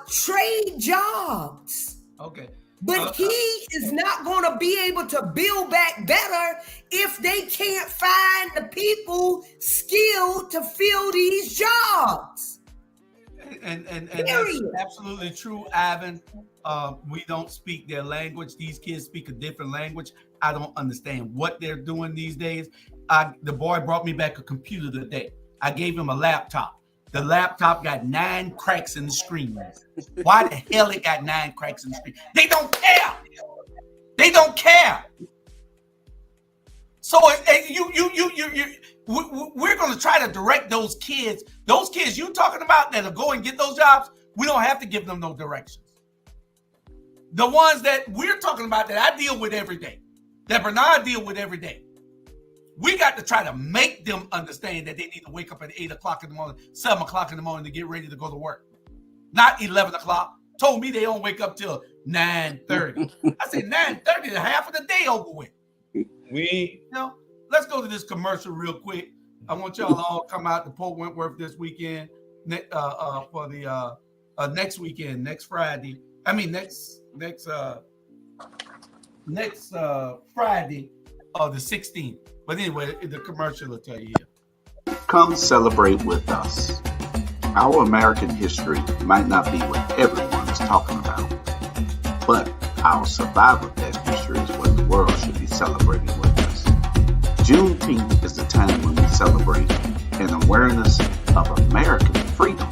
trade jobs. Okay. But he is not going to be able to build back better if they can't find the people skilled to fill these jobs. And that's absolutely true, Ivan. We don't speak their language. These kids speak a different language. I don't understand what they're doing these days. The boy brought me back a computer today. I gave him a laptop. The laptop got 9 cracks in the screen. Why the hell it got 9 cracks in the screen? They don't care. They don't care. So we're going to try to direct those kids. Those kids you talking about that are going to get those jobs, we don't have to give them no directions. The ones that we're talking about that I deal with every day, that Bernard deal with every day, we got to try to make them understand that they need to wake up at 8 o'clock in the morning, 7 o'clock in the morning to get ready to go to work. Not 11 o'clock. Told me they don't wake up till 9:30. I said 9:30 is half of the day over with. Let's go to this commercial real quick. I want y'all all come out to Port Wentworth this weekend for the next weekend, next Friday. I mean next Friday of the 16th. But anyway, the commercial will tell you here. Come celebrate with us. Our American history might not be what everyone is talking about, but our survival of that history is what the world should be celebrating with us. Juneteenth is the time when we celebrate an awareness of American freedom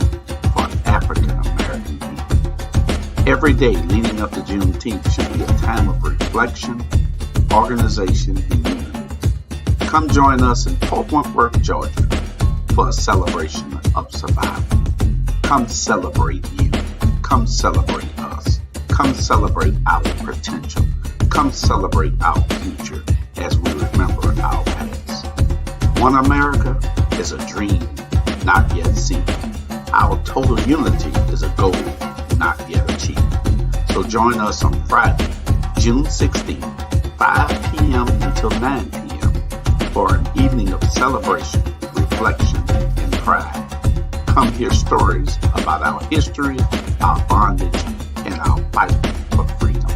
for African American people. Every day leading up to Juneteenth should be a time of reflection, organization, and unity. Come join us in Port Wentworth, Georgia for a celebration of survival. Come celebrate you. Come celebrate us. Come celebrate our potential. Come celebrate our future as we remember our past. One America is a dream not yet seen. Our total unity is a goal not yet achieved. So join us on Friday, June 16th, 5 p.m. until 9 p.m. for an evening of celebration, reflection, and pride. Come hear stories about our history, our bondage, and our fight for freedom.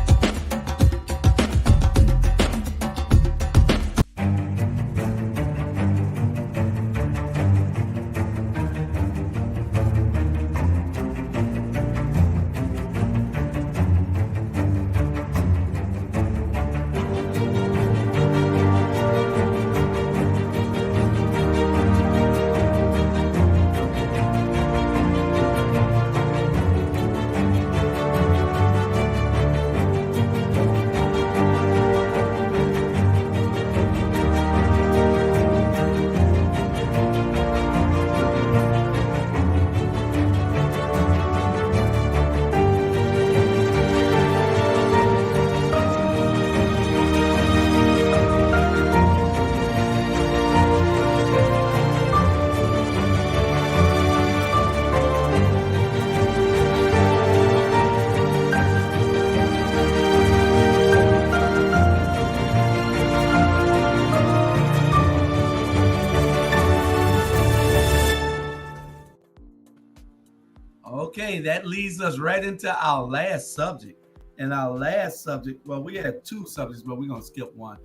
Okay, that leads us right into our last subject. And our last subject, well, we had 2 subjects, but we're going to skip one,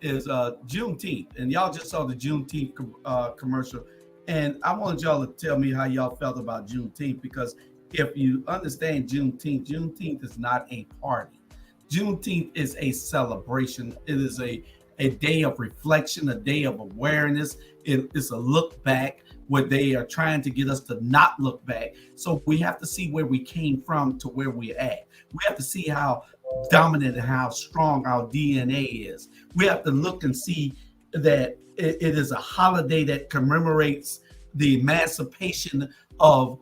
is Juneteenth. And y'all just saw the Juneteenth commercial. And I wanted y'all to tell me how y'all felt about Juneteenth, because if you understand Juneteenth, Juneteenth is not a party. Juneteenth is a celebration. It is a day of reflection, a day of awareness. It's a look back, where they are trying to get us to not look back. So we have to see where we came from to where we're at. We have to see how dominant and how strong our DNA is. We have to look and see that it is a holiday that commemorates the emancipation of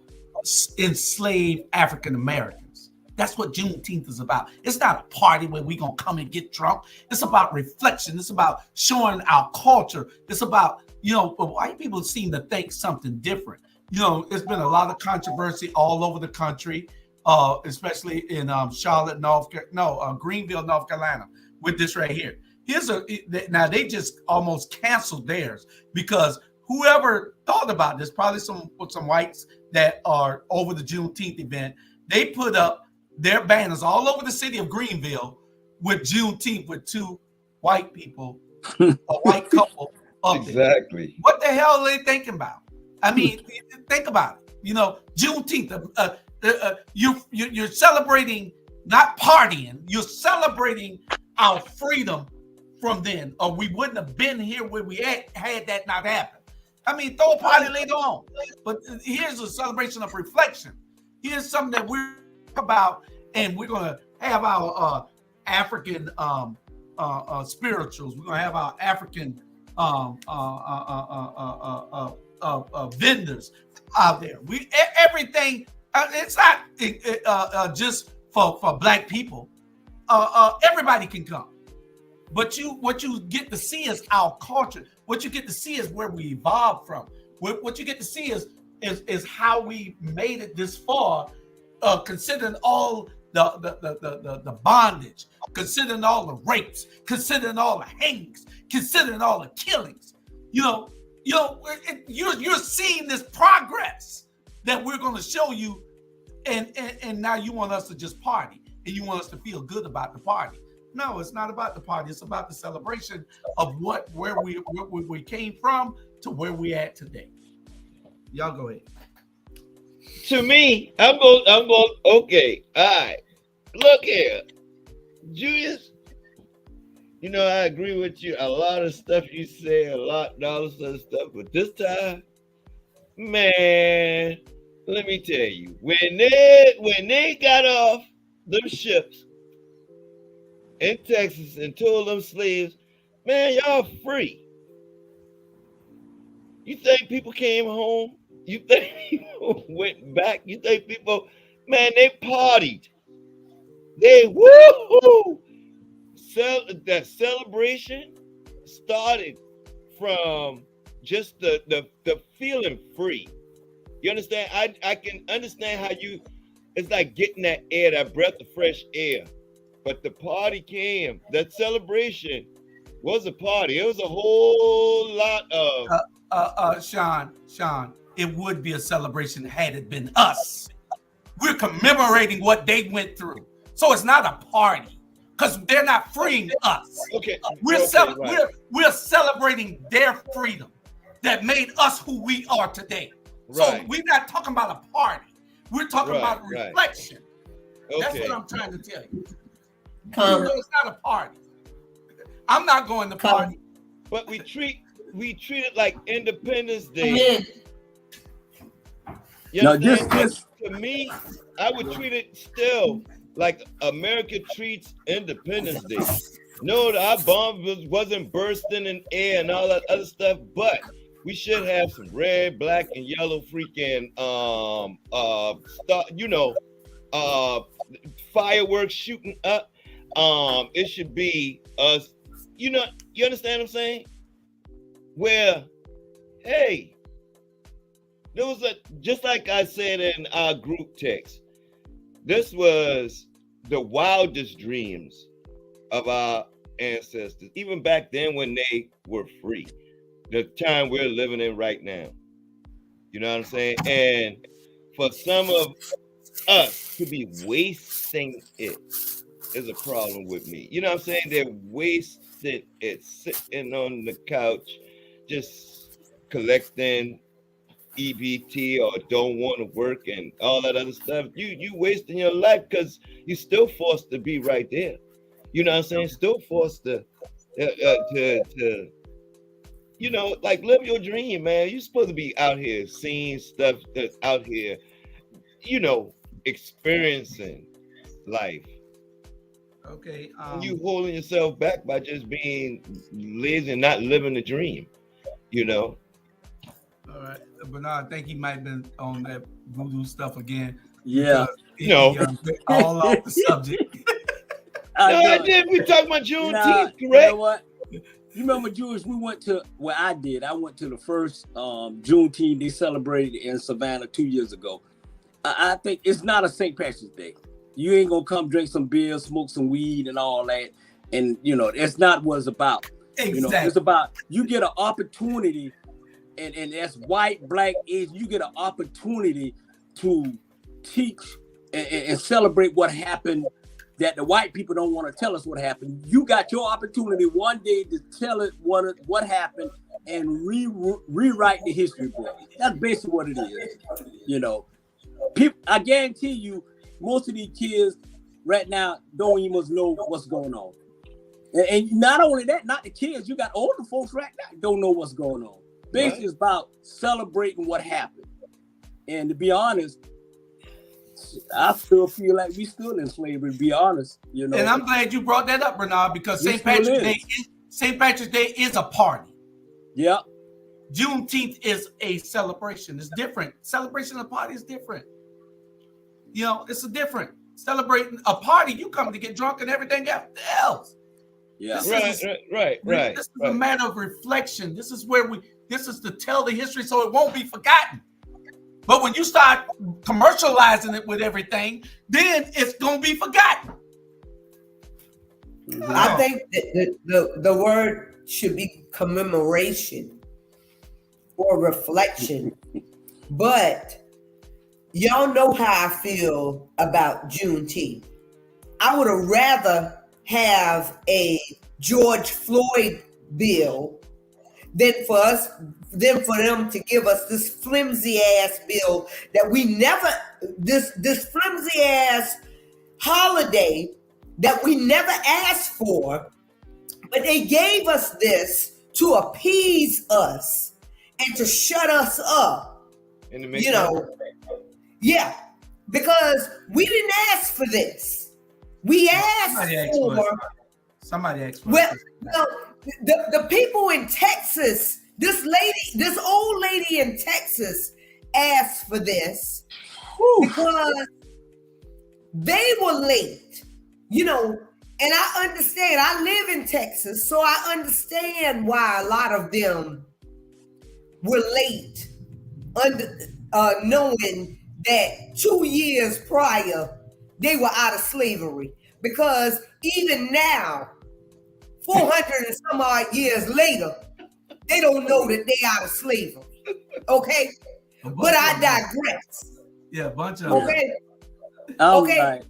enslaved African Americans. That's what Juneteenth is about. It's not a party where we're going to come and get drunk. It's about reflection. It's about showing our culture. It's about, white people seem to think something different. There's been a lot of controversy all over the country, especially in Greenville, North Carolina, with this right here. Now they just almost canceled theirs because whoever thought about this, probably some whites that are over the Juneteenth event, they put up their banners all over the city of Greenville with Juneteenth with two white people, a white couple up there. Exactly. What the hell are they thinking about? I mean, think about it. You know, Juneteenth, you're celebrating, not partying, you're celebrating our freedom from then, or we wouldn't have been here where we had that not happen. I mean, throw a party later on. But here's a celebration of reflection. Here's something that we're about, and we're going to have our African spirituals. We're going to have our African vendors out there. Everything. It's not just for Black people. Everybody can come. But what you get to see is our culture. What you get to see is where we evolved from. What you get to see is how we made it this far, considering all the bondage, considering all the rapes, considering all the hangings, considering all the killings. You're seeing this progress that we're going to show you, and now you want us to just party, and you want us to feel good about the party. No, it's not about the party. It's about the celebration of where we came from to where we at today. Y'all go ahead. To me, I'm going. Okay, all right. Look here, Julius. You know, I agree with you. A lot of stuff you say, all this other stuff, but this time, man, let me tell you, when they got off them ships in Texas and told them slaves, man, y'all free. You think people came home? You think people went back? You think people, man, they partied. They woo-hoo. That celebration started from just the feeling free. You understand? I can understand how it's like getting that air, that breath of fresh air. But the party came. That celebration was a party. It was a whole lot of Sean, it would be a celebration had it been us. We're commemorating what they went through. So it's not a party because they're not freeing us. Okay. We're right. celebrating their freedom that made us who we are today. Right. So we're not talking about a party. We're talking about reflection. Okay. That's what I'm trying to tell you. So it's not a party. I'm not going to party. But we treat it like Independence Day. You know, to me, I would treat it still like America treats Independence Day. No, our bomb wasn't bursting in air and all that other stuff, but we should have some red, black, and yellow freaking fireworks shooting up. It should be us. You understand what I'm saying? Where, hey, there was just like I said in our group text, this was the wildest dreams of our ancestors, even back then when they were free. The time we're living in right now. You know what I'm saying? And for some of us to be wasting it is a problem with me. You know what I'm saying? They're wasting it, sitting on the couch, just collecting EBT or don't want to work and all that other stuff. You wasting your life because you're still forced to be right there. You know what I'm saying? Still forced to like live your dream, man. You're supposed to be out here seeing stuff that's out here, experiencing life. Okay. You holding yourself back by just being lazy and not living the dream, All right. Bernard, I think he might have been on that voodoo stuff again. Yeah. No. All off the subject. I did. We talking about Juneteenth, correct? You know what? You remember, Jewish, we went to, I went to the first Juneteenth they celebrated in Savannah 2 years ago. I think it's not a St. Patrick's Day. You ain't gonna come drink some beer, smoke some weed and all that. And, it's not what it's about. Exactly. It's about, you get an opportunity and that's white, black, Asian. You get an opportunity to teach and celebrate what happened that the white people don't want to tell us what happened. You got your opportunity one day to tell it what happened and rewrite the history book. That's basically what it is. You know, people, I guarantee you, most of these kids right now don't even know what's going on. And not only that, not the kids, you got older folks right now don't know what's going on. Basically, it's about celebrating what happened. And to be honest, I still feel like we still in slavery, to be honest. You know. And I'm glad you brought that up, Bernard, because St. Patrick's Day is a party. Yeah. Juneteenth is a celebration. It's different. Celebration of a party is different. You know, it's a different. Celebrating a party, you come to get drunk and everything else. Yeah. Right. This is a matter of reflection. This is to tell the history so it won't be forgotten. But when you start commercializing it with everything, then it's going to be forgotten. I think that the word should be commemoration or reflection. But y'all know how I feel about Juneteenth. I would have rather have a George Floyd bill than for them to give us this flimsy ass bill that we never, this flimsy ass holiday that we never asked for, but they gave us this to appease us and to shut us up. You know, yeah, because we didn't ask for this. We asked for. Somebody asked for. Well, the people in Texas, this old lady in Texas asked for this because they were late, you know, and I understand. I live in Texas, so I understand why a lot of them were late, knowing that 2 years prior they were out of slavery. Because even now, 400 and some odd years later, they don't know that they out of slavery. Okay? But I digress. Yeah, a bunch of okay. Okay.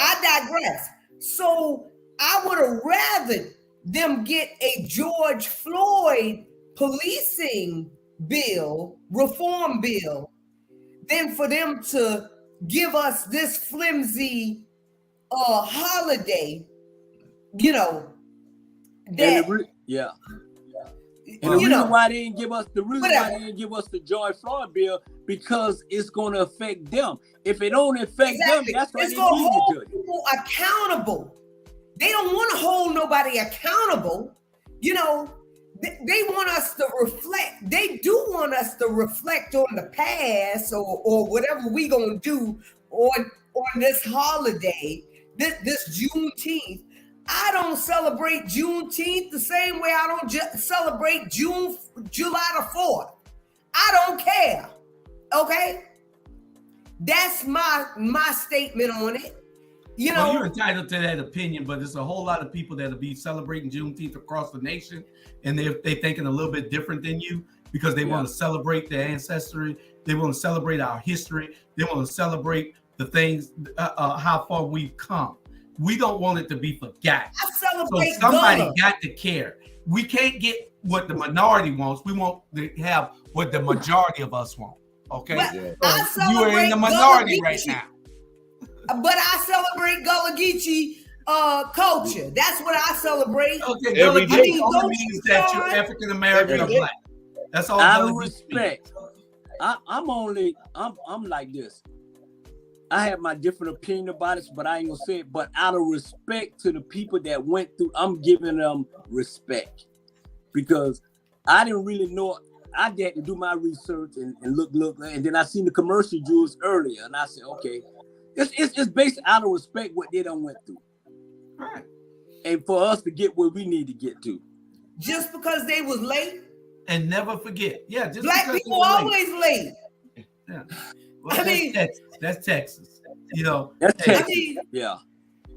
I digress. So I would have rather them get a George Floyd policing bill, reform bill, than for them to give us this flimsy holiday, you know. That, And the reason why they didn't give us the George Floyd bill, because it's going to affect them. If it don't affect them, that's why it's they going to need hold to do it. people accountable. They don't want to hold nobody accountable. You know, they want us to reflect. They do want us to reflect on the past or whatever we gonna do on this holiday, this Juneteenth. I don't celebrate Juneteenth the same way I don't celebrate July the 4th. I don't care. Okay? That's my statement on it. You know, well, you're entitled to that opinion, but there's a whole lot of people that'll be celebrating Juneteenth across the nation, and they're thinking a little bit different than you because they want to celebrate their ancestry. They want to celebrate our history. They want to celebrate the things, how far we've come. We don't want it to be forgotten. I celebrate. So somebody got to care. We can't get what the minority wants. We want to have what the majority of us want. Okay, you are in the minority right now. But I celebrate Gullah Geechee culture. That's what I celebrate. Okay, Gullah Geechee only means that you're African American or black. That's all. Out of respect, I'm like this. I have my different opinion about it, but I ain't gonna say it. But out of respect to the people that went through, I'm giving them respect because I didn't really know. I had to do my research and look, and then I seen the commercial Jews earlier, and I said, okay. It's based out of respect what they done went through. Right. And for us to get where we need to get to. Just because they was late? And never forget. Yeah, just black people always late. Yeah. Well, that's Texas. You know, that's Texas. Yeah.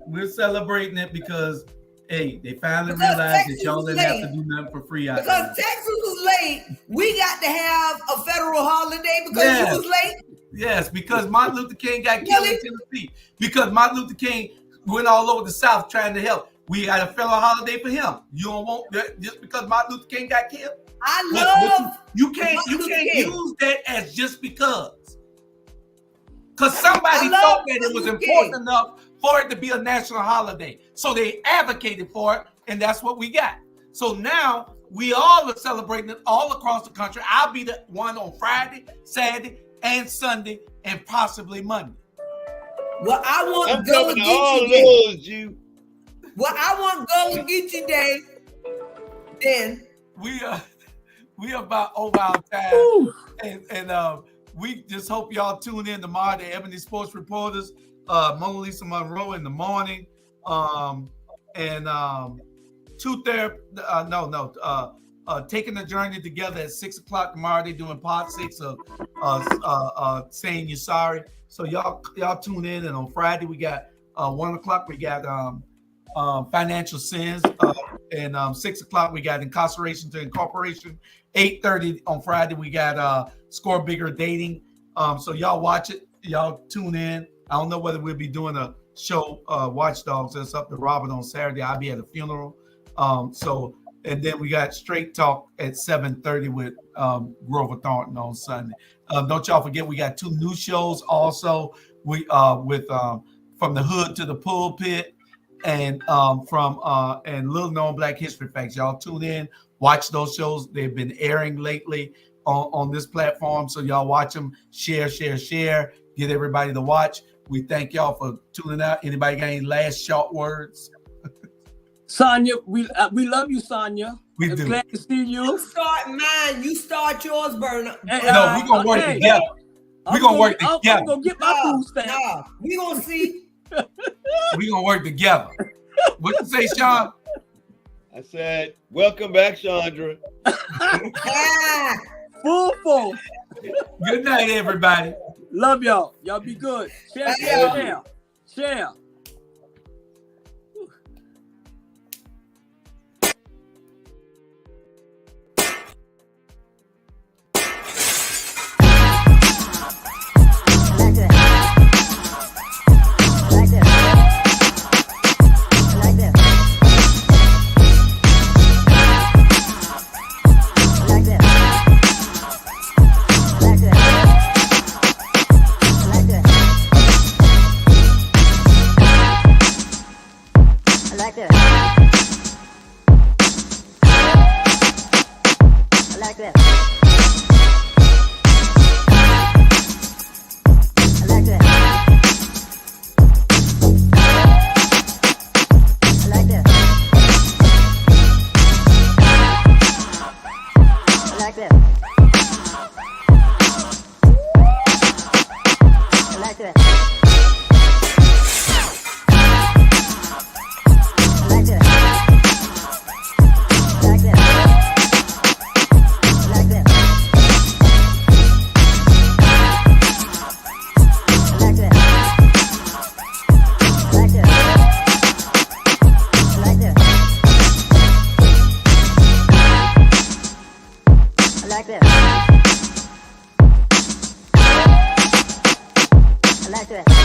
We're celebrating it because Hey, they finally Because realized that Texas y'all was didn't have to late. do nothing for free out Because there. Texas was late, we got to have a federal holiday because Yes. you was late. Yes, because Martin Luther King got killed in Really? Tennessee. Because Martin Luther King went all over the South trying to help. We got a federal holiday for him. You don't want that just because Martin Luther King got killed? I But love you can't Martin Luther King. use that as just because. Because somebody I love thought that it was Martin Luther important King. enough for it to be a national holiday. So they advocated for it, and that's what we got. So now we all are celebrating it all across the country. I'll be the one on Friday, Saturday, and Sunday, and possibly Monday. Well, I want I'm Gullah coming to all Geechee Day. those, you. Well, I want Gullah Geechee Day. Then We are about over our time, and we just hope y'all tune in tomorrow to Ebony Sports Reporters, Mona Lisa Monroe in the morning, taking the journey together at 6 o'clock tomorrow. They're doing part 6 of saying you're sorry. So y'all tune in, and on Friday we got 1 o'clock we got financial sins, and 6 o'clock we got incarceration to incorporation. 8:30 on Friday we got Score Bigger Dating. So y'all watch it, y'all tune in. I don't know whether we'll be doing a show, Watchdogs. That's up to Robert on Saturday. I'll be at a funeral. And then we got Straight Talk at 7:30 with Grover Thornton on Sunday. Don't y'all forget we got 2 new shows also. We with From the Hood to the Pulpit, and and Little Known Black History Facts. Y'all tune in, watch those shows. They've been airing lately on this platform, so y'all watch them. Share, get everybody to watch. We thank y'all for tuning out. Anybody got any last short words? Sonia, we love you, Sonia. We I'm do. glad to see you. you start mine, you start yours, Burner. And, No, we're gonna work together. We're gonna work together. I'm gonna get my food stamp. Nah, we gonna see. We're gonna work together. What you say, Sean? I said, welcome back, Chandra. Ah, Full. Good night, everybody. Love y'all. Y'all be good. Share. I like that.